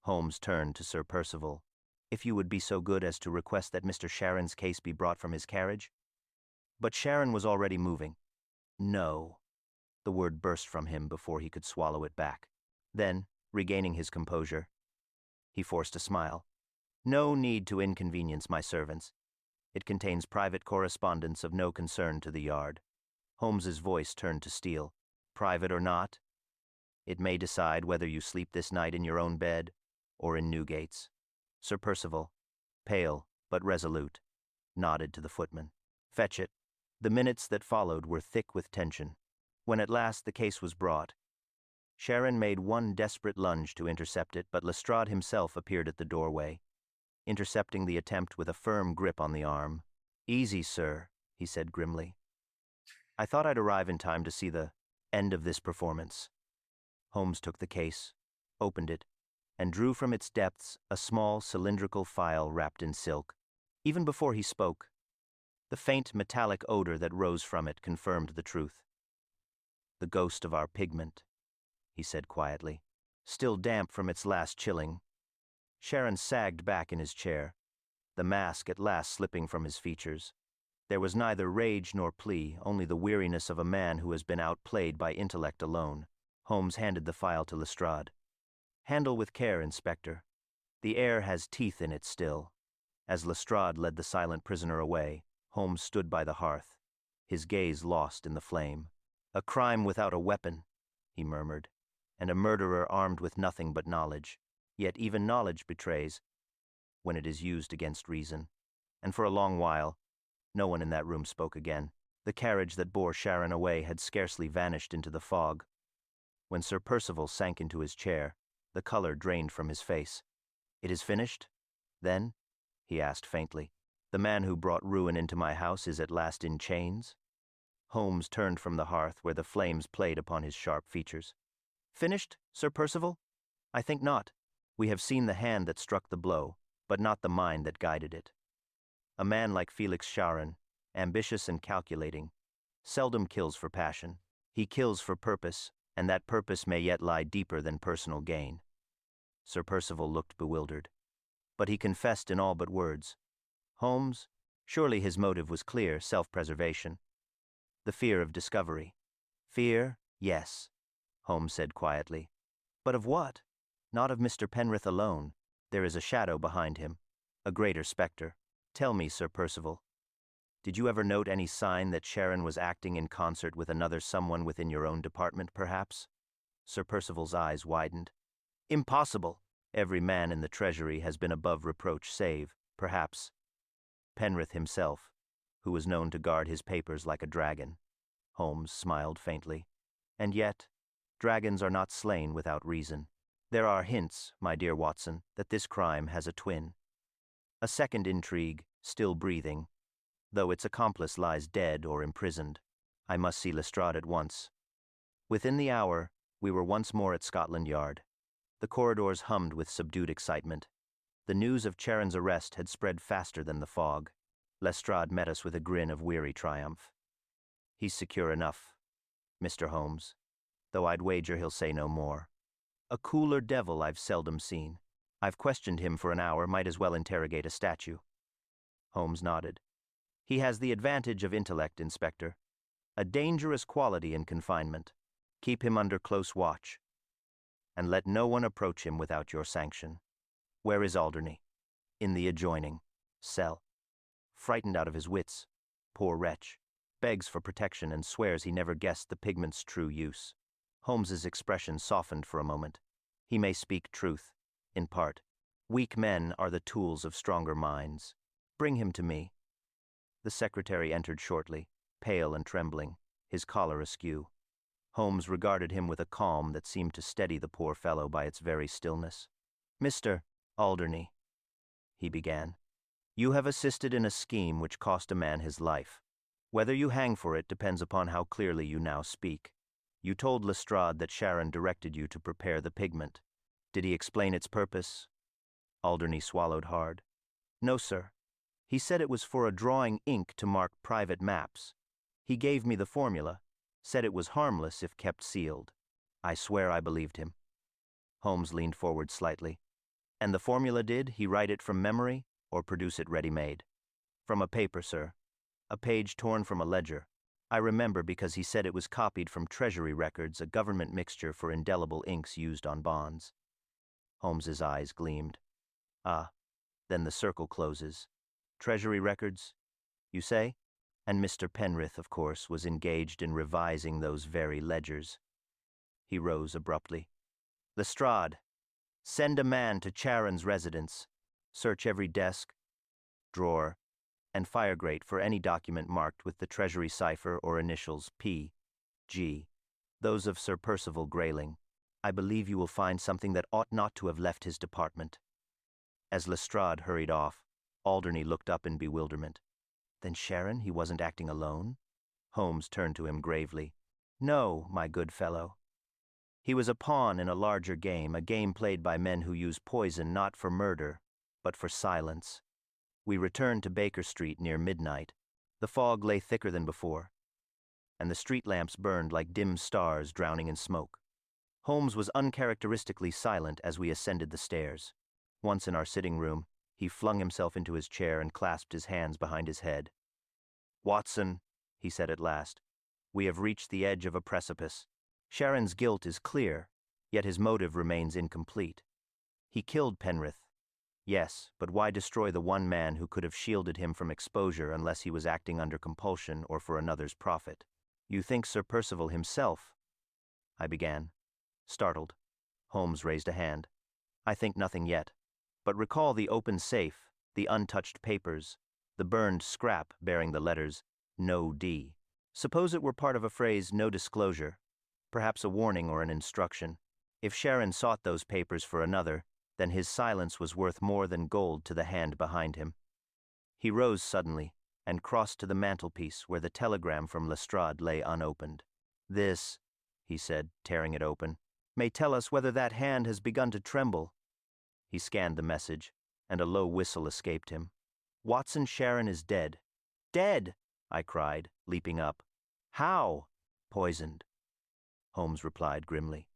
Holmes turned to Sir Percival. If you would be so good as to request that Mr. Sharon's case be brought from his carriage? But Sharon was already moving. No. The word burst from him before he could swallow it back. Then, regaining his composure, he forced a smile. No need to inconvenience my servants. It contains private correspondence of no concern to the Yard. Holmes's voice turned to steel. Private or not, it may decide whether you sleep this night in your own bed or in Newgate's. Sir Percival, pale but resolute, nodded to the footman. Fetch it. The minutes that followed were thick with tension. When at last the case was brought, Sharon made one desperate lunge to intercept it, but Lestrade himself appeared at the doorway, intercepting the attempt with a firm grip on the arm. Easy, sir, he said grimly. I thought I'd arrive in time to see the end of this performance. Holmes took the case, opened it, and drew from its depths a small cylindrical phial wrapped in silk. Even before he spoke, the faint metallic odor that rose from it confirmed the truth. The ghost of our pigment, he said quietly, still damp from its last chilling. Sharon sagged back in his chair, the mask at last slipping from his features. There was neither rage nor plea, only the weariness of a man who has been outplayed by intellect alone. Holmes handed the file to Lestrade. "Handle with care, Inspector. The air has teeth in it still." As Lestrade led the silent prisoner away, Holmes stood by the hearth, his gaze lost in the flame. "A crime without a weapon," he murmured, "and a murderer armed with nothing but knowledge. Yet even knowledge betrays when it is used against reason." And for a long while, no one in that room spoke again. The carriage that bore Sharon away had scarcely vanished into the fog. When Sir Percival sank into his chair, the color drained from his face. "It is finished, then?" he asked faintly. "The man who brought ruin into my house is at last in chains?" Holmes turned from the hearth where the flames played upon his sharp features. "Finished, Sir Percival? I think not. We have seen the hand that struck the blow, but not the mind that guided it. A man like Felix Sharon, ambitious and calculating, seldom kills for passion. He kills for purpose, and that purpose may yet lie deeper than personal gain." Sir Percival looked bewildered, but he confessed in all but words. "Holmes, surely his motive was clear, self-preservation. The fear of discovery." "Fear, yes," Holmes said quietly. "But of what? Not of Mr. Penrith alone. There is a shadow behind him, a greater spectre. Tell me, Sir Percival, did you ever note any sign that Sharon was acting in concert with another someone within your own department, perhaps?" Sir Percival's eyes widened. "Impossible! Every man in the Treasury has been above reproach save, perhaps, Penrith himself, who was known to guard his papers like a dragon." Holmes smiled faintly. "And yet, dragons are not slain without reason. There are hints, my dear Watson, that this crime has a twin. A second intrigue, still breathing, though its accomplice lies dead or imprisoned. I must see Lestrade at once." Within the hour, we were once more at Scotland Yard. The corridors hummed with subdued excitement. The news of Charon's arrest had spread faster than the fog. Lestrade met us with a grin of weary triumph. "He's secure enough, Mr. Holmes, though I'd wager he'll say no more. A cooler devil I've seldom seen. I've questioned him for an hour, might as well interrogate a statue." Holmes nodded. "He has the advantage of intellect, Inspector. A dangerous quality in confinement. Keep him under close watch, and let no one approach him without your sanction." "Where is Alderney?" "In the adjoining cell. Frightened out of his wits. Poor wretch. Begs for protection and swears he never guessed the pigment's true use." Holmes's expression softened for a moment. "He may speak truth, in part. Weak men are the tools of stronger minds. Bring him to me." The secretary entered shortly, pale and trembling, his collar askew. Holmes regarded him with a calm that seemed to steady the poor fellow by its very stillness. "Mr. Alderney," he began, "you have assisted in a scheme which cost a man his life. Whether you hang for it depends upon how clearly you now speak. You told Lestrade that Sharon directed you to prepare the pigment. Did he explain its purpose?" Alderney swallowed hard. "No, sir. He said it was for a drawing ink to mark private maps. He gave me the formula, said it was harmless if kept sealed. I swear I believed him." Holmes leaned forward slightly. "And the formula did he write it from memory or produce it ready-made?" "From a paper, sir. A page torn from a ledger. I remember because he said it was copied from Treasury records, a government mixture for indelible inks used on bonds." Holmes's eyes gleamed. "Ah, then the circle closes. Treasury records, you say? And Mr. Penrith, of course, was engaged in revising those very ledgers." He rose abruptly. "Lestrade, send a man to Charon's residence. Search every desk, drawer, and fire grate for any document marked with the Treasury cipher or initials P. G. Those of Sir Percival Grayling. I believe you will find something that ought not to have left his department." As Lestrade hurried off, Alderney looked up in bewilderment. "Then Sharon, he wasn't acting alone?" Holmes turned to him gravely. "No, my good fellow. He was a pawn in a larger game, a game played by men who use poison not for murder, but for silence. We returned to Baker Street near midnight. The fog lay thicker than before, and the street lamps burned like dim stars drowning in smoke. Holmes was uncharacteristically silent as we ascended the stairs. Once in our sitting room, he flung himself into his chair and clasped his hands behind his head. "Watson," he said at last, "we have reached the edge of a precipice. Sharon's guilt is clear, yet his motive remains incomplete. He killed Penrith. Yes, but why destroy the one man who could have shielded him from exposure unless he was acting under compulsion or for another's profit? You think Sir Percival himself? I began. Startled. Holmes raised a hand. I think nothing yet. But recall the open safe, the untouched papers, the burned scrap bearing the letters, No D. Suppose it were part of a phrase, no disclosure, perhaps a warning or an instruction. If Sharon sought those papers for another, then his silence was worth more than gold to the hand behind him. He rose suddenly and crossed to the mantelpiece where the telegram from Lestrade lay unopened. This, he said, tearing it open, may tell us whether that hand has begun to tremble. He scanned the message, and a low whistle escaped him. Watson Sharon is dead. Dead! I cried, leaping up. How? Poisoned, Holmes replied grimly.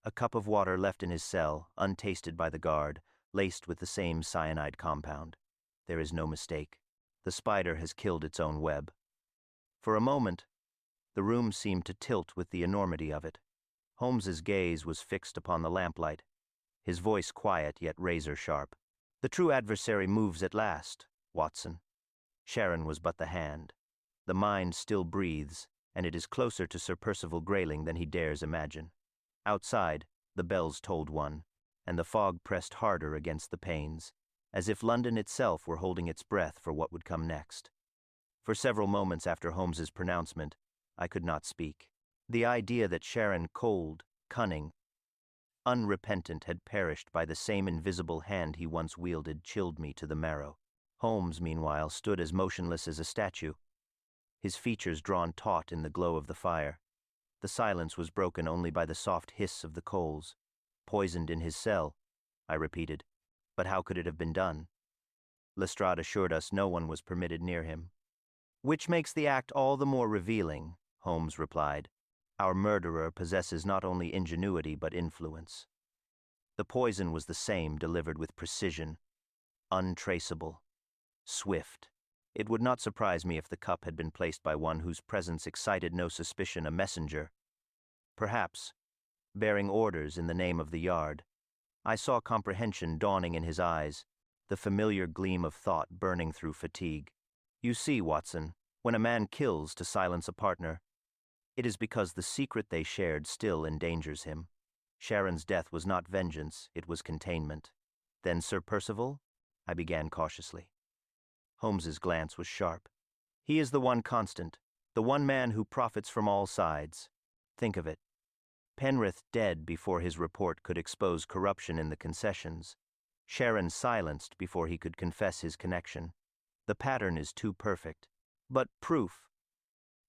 A cup of water left in his cell, untasted by the guard, laced with the same cyanide compound. There is no mistake. The spider has killed its own web. For a moment, the room seemed to tilt with the enormity of it. Holmes's gaze was fixed upon the lamplight, his voice quiet yet razor-sharp. The true adversary moves at last, Watson. Sharon was but the hand. The mind still breathes, and it is closer to Sir Percival Grayling than he dares imagine. Outside, the bells tolled one, and the fog pressed harder against the panes, as if London itself were holding its breath for what would come next. For several moments after Holmes's pronouncement, I could not speak. The idea that Sharon, cold, cunning, unrepentant, had perished by the same invisible hand he once wielded chilled me to the marrow. Holmes, meanwhile, stood as motionless as a statue, his features drawn taut in the glow of the fire. The silence was broken only by the soft hiss of the coals. Poisoned in his cell, I repeated. But how could it have been done? Lestrade assured us no one was permitted near him. Which makes the act all the more revealing, Holmes replied. Our murderer possesses not only ingenuity but influence. The poison was the same, delivered with precision, untraceable, swift. It would not surprise me if the cup had been placed by one whose presence excited no suspicion, a messenger. Perhaps, bearing orders in the name of the Yard. I saw comprehension dawning in his eyes, the familiar gleam of thought burning through fatigue. You see, Watson, when a man kills to silence a partner, it is because the secret they shared still endangers him. Sharon's death was not vengeance, it was containment. Then Sir Percival? I began cautiously. Holmes's glance was sharp. He is the one constant, the one man who profits from all sides. Think of it. Penrith dead before his report could expose corruption in the concessions. Sharon silenced before he could confess his connection. The pattern is too perfect. But proof.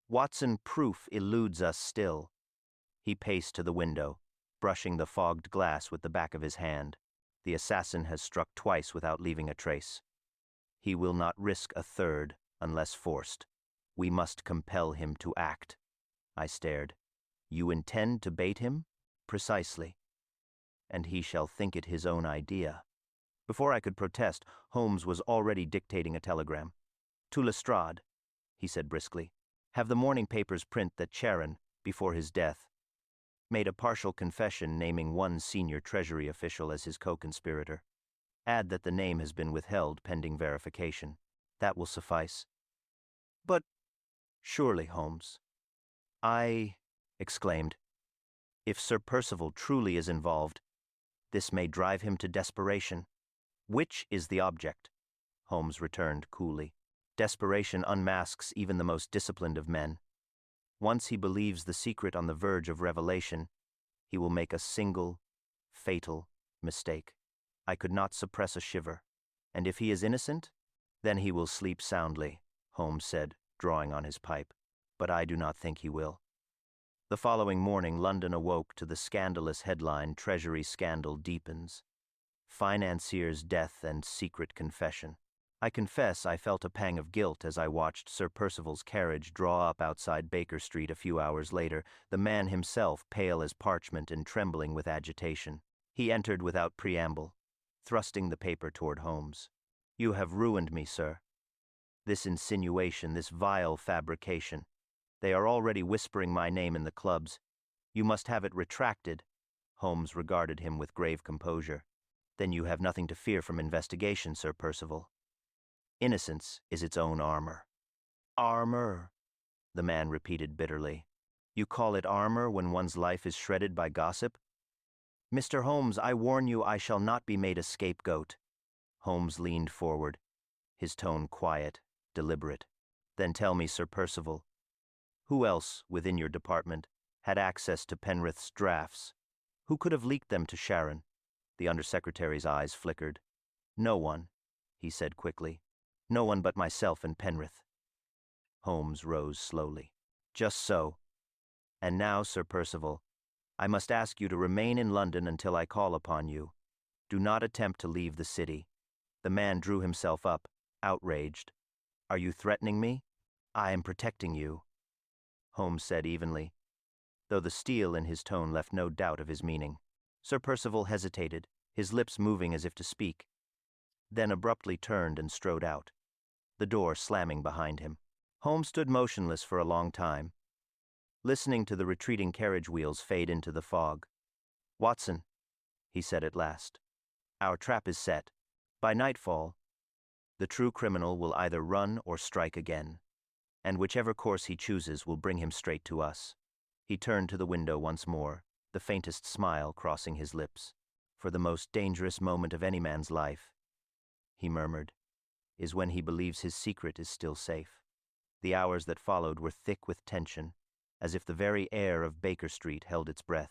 Watson, proof eludes us still. He paced to the window, brushing the fogged glass with the back of his hand. The assassin has struck twice without leaving a trace. He will not risk a third unless forced. We must compel him to act. I stared. You intend to bait him? Precisely. And he shall think it his own idea. Before I could protest, Holmes was already dictating a telegram. To Lestrade, he said briskly. Have the morning papers print that Sharon, before his death, made a partial confession naming one senior Treasury official as his co-conspirator. Add that the name has been withheld pending verification. That will suffice. But surely, Holmes. I exclaimed. If Sir Percival truly is involved, this may drive him to desperation. Which is the object? Holmes returned coolly. Desperation unmasks even the most disciplined of men. Once he believes the secret on the verge of revelation, he will make a single, fatal mistake. I could not suppress a shiver. And if he is innocent, then he will sleep soundly, Holmes said, drawing on his pipe. But I do not think he will. The following morning, London awoke to the scandalous headline, Treasury Scandal Deepens. Financier's Death and Secret Confession. I confess I felt a pang of guilt as I watched Sir Percival's carriage draw up outside Baker Street a few hours later, the man himself pale as parchment and trembling with agitation. He entered without preamble, thrusting the paper toward Holmes. You have ruined me, sir. This insinuation, this vile fabrication. They are already whispering my name in the clubs. You must have it retracted. Holmes regarded him with grave composure. Then you have nothing to fear from investigation, Sir Percival. Innocence is its own armor. Armor, the man repeated bitterly. You call it armor when one's life is shredded by gossip? Mr. Holmes, I warn you I shall not be made a scapegoat. Holmes leaned forward, his tone quiet, deliberate. Then tell me, Sir Percival, who else within your department had access to Penrith's drafts? Who could have leaked them to Sharon? The undersecretary's eyes flickered. No one, he said quickly. No one but myself and Penrith. Holmes rose slowly. Just so. And now, Sir Percival, I must ask you to remain in London until I call upon you. Do not attempt to leave the city. The man drew himself up, outraged. Are you threatening me? I am protecting you, Holmes said evenly, though the steel in his tone left no doubt of his meaning. Sir Percival hesitated, his lips moving as if to speak, then abruptly turned and strode out, the door slamming behind him. Holmes stood motionless for a long time, listening to the retreating carriage wheels fade into the fog. Watson, he said at last, our trap is set. By nightfall, the true criminal will either run or strike again, and whichever course he chooses will bring him straight to us. He turned to the window once more, the faintest smile crossing his lips. For the most dangerous moment of any man's life, he murmured, is when he believes his secret is still safe. The hours that followed were thick with tension, as if the very air of Baker Street held its breath.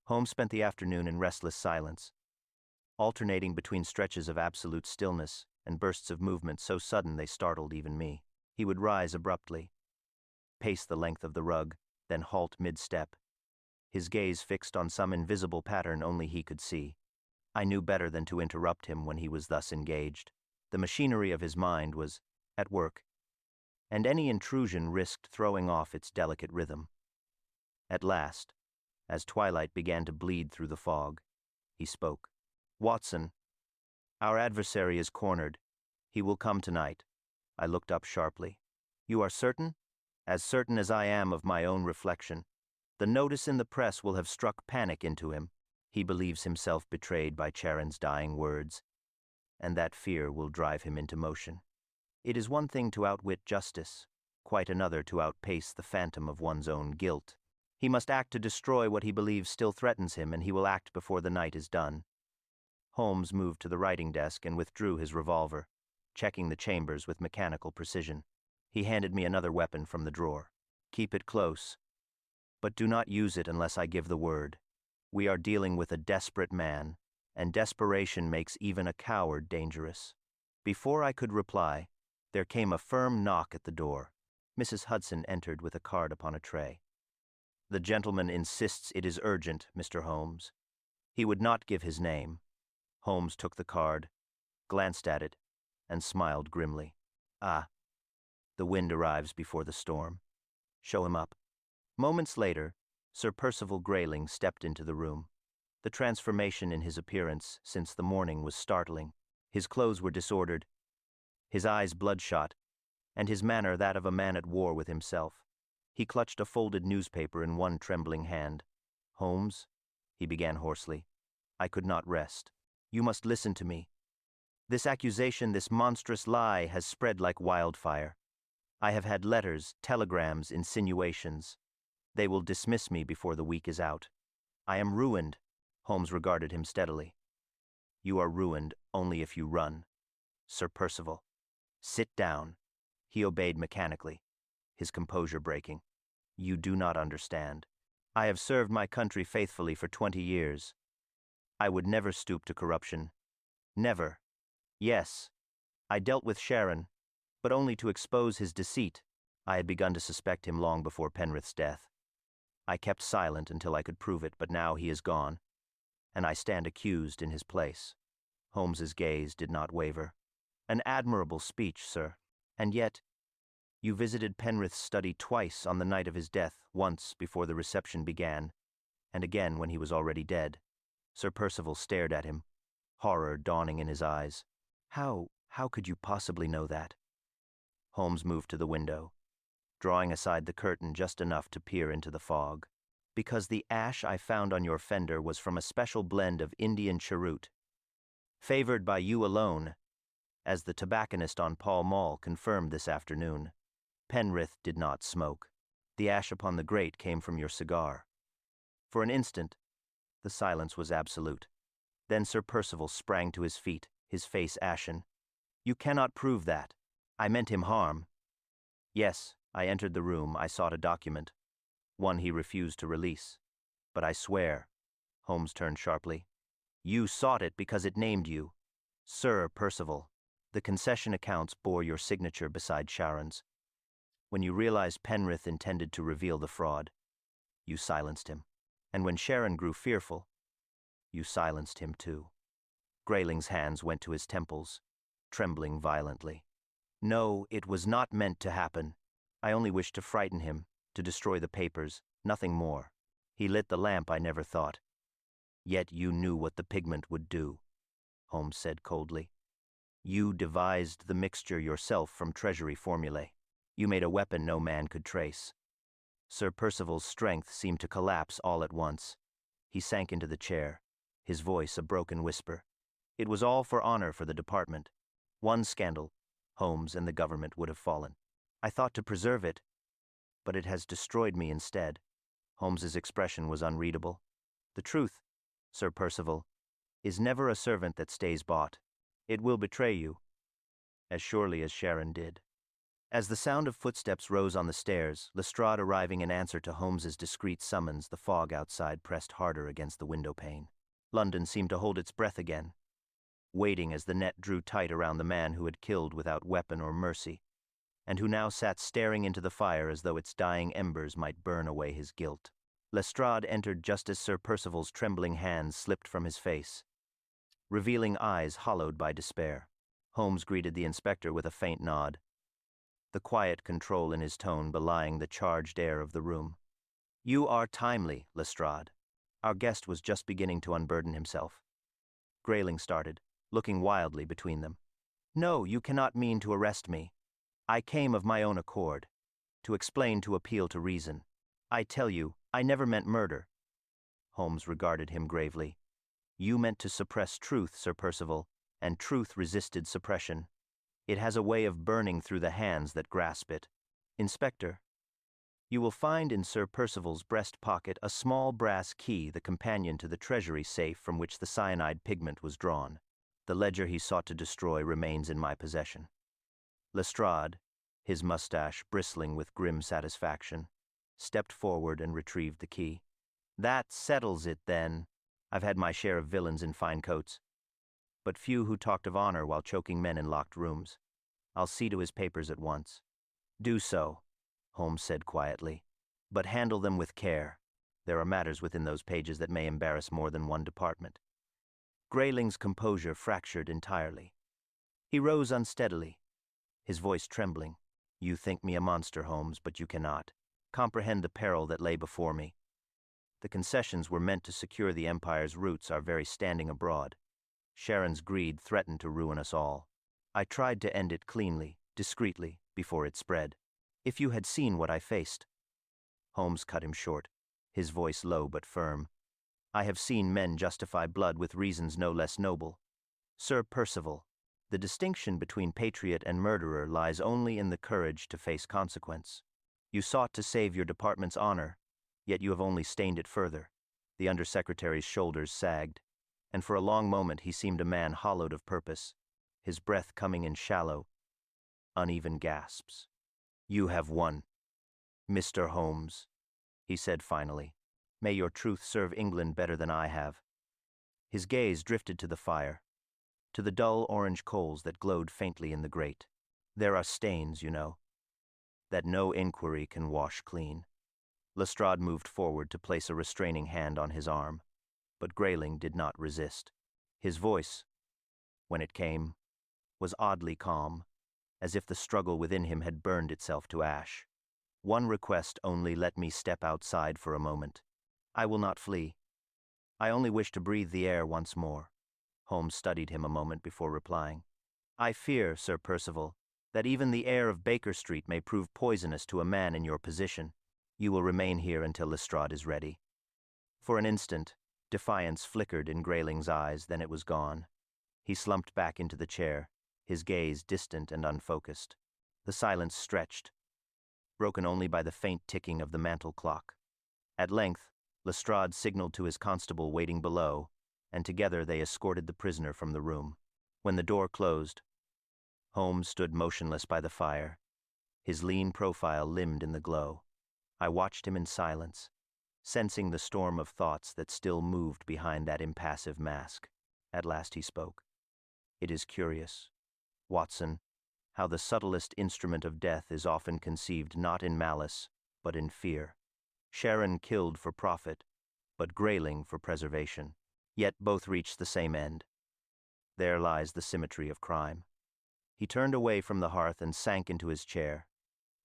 Holmes spent the afternoon in restless silence, alternating between stretches of absolute stillness and bursts of movement so sudden they startled even me. He would rise abruptly, pace the length of the rug, then halt mid-step, his gaze fixed on some invisible pattern only he could see. I knew better than to interrupt him when he was thus engaged. The machinery of his mind was at work, and any intrusion risked throwing off its delicate rhythm. At last, as twilight began to bleed through the fog, he spoke. Watson, our adversary is cornered. He will come tonight. I looked up sharply. You are certain? As certain as I am of my own reflection. The notice in the press will have struck panic into him. He believes himself betrayed by Charon's dying words, and that fear will drive him into motion. It is one thing to outwit justice, quite another to outpace the phantom of one's own guilt. He must act to destroy what he believes still threatens him, and he will act before the night is done. Holmes moved to the writing desk and withdrew his revolver, checking the chambers with mechanical precision. He handed me another weapon from the drawer. Keep it close, but do not use it unless I give the word. We are dealing with a desperate man, and desperation makes even a coward dangerous. Before I could reply, there came a firm knock at the door. Mrs. Hudson entered with a card upon a tray. The gentleman insists it is urgent, Mr. Holmes. He would not give his name. Holmes took the card, glanced at it, and smiled grimly. Ah, the wind arrives before the storm. Show him up. Moments later, Sir Percival Grayling stepped into the room. The transformation in his appearance since the morning was startling. His clothes were disordered, his eyes bloodshot, and his manner that of a man at war with himself. He clutched a folded newspaper in one trembling hand. Holmes, he began hoarsely, I could not rest. You must listen to me. This accusation, this monstrous lie, has spread like wildfire. I have had letters, telegrams, insinuations. They will dismiss me before the week is out. I am ruined. Holmes regarded him steadily. You are ruined only if you run. Sir Percival, sit down. He obeyed mechanically, his composure breaking. You do not understand. I have served my country faithfully for 20 years. I would never stoop to corruption. Never. Yes, I dealt with Sharon, but only to expose his deceit. I had begun to suspect him long before Penrith's death. I kept silent until I could prove it, but now he is gone, and I stand accused in his place. Holmes's gaze did not waver. An admirable speech, sir. And yet, you visited Penrith's study twice on the night of his death, once before the reception began, and again when he was already dead. Sir Percival stared at him, horror dawning in his eyes. How could you possibly know that? Holmes moved to the window, drawing aside the curtain just enough to peer into the fog. Because the ash I found on your fender was from a special blend of Indian cheroot, favored by you alone, as the tobacconist on Pall Mall confirmed this afternoon. Penrith did not smoke. The ash upon the grate came from your cigar. For an instant, the silence was absolute. Then Sir Percival sprang to his feet, his face ashen. You cannot prove that. I meant him harm. Yes, I entered the room, I sought a document. One he refused to release. But I swear, Holmes turned sharply, you sought it because it named you. Sir Percival, the concession accounts bore your signature beside Sharon's. When you realized Penrith intended to reveal the fraud, you silenced him. And when Sharon grew fearful, you silenced him too. Grayling's hands went to his temples, trembling violently. No, it was not meant to happen. I only wished to frighten him, to destroy the papers, nothing more. He lit the lamp I never thought. Yet you knew what the pigment would do, Holmes said coldly. You devised the mixture yourself from Treasury formulae. You made a weapon no man could trace. Sir Percival's strength seemed to collapse all at once. He sank into the chair, his voice a broken whisper. It was all for honor for the department. One scandal, Holmes and the government would have fallen. I thought to preserve it, but it has destroyed me instead. Holmes's expression was unreadable. The truth, Sir Percival, is never a servant that stays bought. It will betray you, as surely as Sharon did. As the sound of footsteps rose on the stairs, Lestrade arriving in answer to Holmes's discreet summons, the fog outside pressed harder against the window pane. London seemed to hold its breath again, waiting as the net drew tight around the man who had killed without weapon or mercy, and who now sat staring into the fire as though its dying embers might burn away his guilt. Lestrade entered just as Sir Percival's trembling hands slipped from his face, revealing eyes hollowed by despair. Holmes greeted the inspector with a faint nod, the quiet control in his tone belying the charged air of the room. You are timely, Lestrade. Our guest was just beginning to unburden himself. Grayling started, looking wildly between them. No, you cannot mean to arrest me. I came of my own accord, to explain, to appeal to reason. I tell you, I never meant murder. Holmes regarded him gravely. You meant to suppress truth, Sir Percival, and truth resisted suppression. It has a way of burning through the hands that grasp it. Inspector, you will find in Sir Percival's breast pocket a small brass key, the companion to the Treasury safe from which the cyanide pigment was drawn. The ledger he sought to destroy remains in my possession. Lestrade, his mustache bristling with grim satisfaction, stepped forward and retrieved the key. That settles it, then. I've had my share of villains in fine coats, but few who talked of honor while choking men in locked rooms. I'll see to his papers at once. Do so, Holmes said quietly, but handle them with care. There are matters within those pages that may embarrass more than one department. Grayling's composure fractured entirely. He rose unsteadily, his voice trembling. You think me a monster, Holmes, but you cannot comprehend the peril that lay before me. The concessions were meant to secure the Empire's roots, our very standing abroad. Sharon's greed threatened to ruin us all. I tried to end it cleanly, discreetly, before it spread. If you had seen what I faced. Holmes cut him short, his voice low but firm. I have seen men justify blood with reasons no less noble. Sir Percival, the distinction between patriot and murderer lies only in the courage to face consequence. You sought to save your department's honor, yet you have only stained it further. The Undersecretary's shoulders sagged, and for a long moment he seemed a man hollowed of purpose, his breath coming in shallow, uneven gasps. You have won, Mr. Holmes, he said finally. May your truth serve England better than I have. His gaze drifted to the fire, to the dull orange coals that glowed faintly in the grate. There are stains, you know, that no inquiry can wash clean. Lestrade moved forward to place a restraining hand on his arm, but Grayling did not resist. His voice, when it came, was oddly calm, as if the struggle within him had burned itself to ash. One request only, let me step outside for a moment. I will not flee. I only wish to breathe the air once more. Holmes studied him a moment before replying. I fear, Sir Percival, that even the air of Baker Street may prove poisonous to a man in your position. You will remain here until Lestrade is ready. For an instant, defiance flickered in Grayling's eyes, then it was gone. He slumped back into the chair, his gaze distant and unfocused. The silence stretched, broken only by the faint ticking of the mantel clock. At length, Lestrade signaled to his constable waiting below, and together they escorted the prisoner from the room. When the door closed, Holmes stood motionless by the fire, his lean profile limned in the glow. I watched him in silence, sensing the storm of thoughts that still moved behind that impassive mask. At last he spoke. "It is curious, Watson, how the subtlest instrument of death is often conceived not in malice, but in fear. Sharon killed for profit, but Grayling for preservation. Yet both reached the same end. There lies the symmetry of crime." He turned away from the hearth and sank into his chair,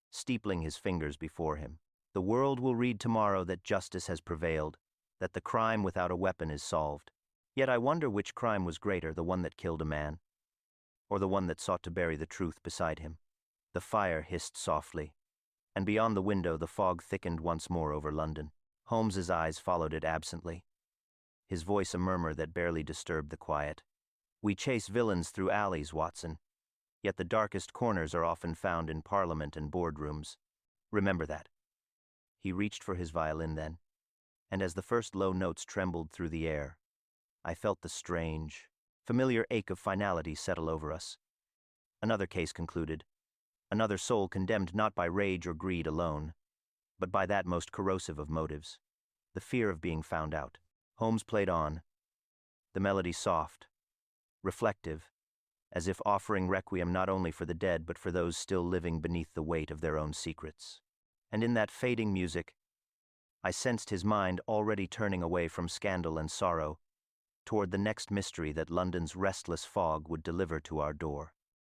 steepling his fingers before him. "The world will read tomorrow that justice has prevailed, that the crime without a weapon is solved. Yet I wonder which crime was greater, the one that killed a man, or the one that sought to bury the truth beside him." The fire hissed softly, and beyond the window the fog thickened once more over London. Holmes's eyes followed it absently, his voice a murmur that barely disturbed the quiet. "We chase villains through alleys, Watson, yet the darkest corners are often found in Parliament and boardrooms. Remember that." He reached for his violin then, and as the first low notes trembled through the air, I felt the strange, familiar ache of finality settle over us. Another case concluded, another soul condemned not by rage or greed alone, but by that most corrosive of motives, the fear of being found out. Holmes played on, the melody soft, reflective, as if offering requiem not only for the dead but for those still living beneath the weight of their own secrets. And in that fading music, I sensed his mind already turning away from scandal and sorrow toward the next mystery that London's restless fog would deliver to our door.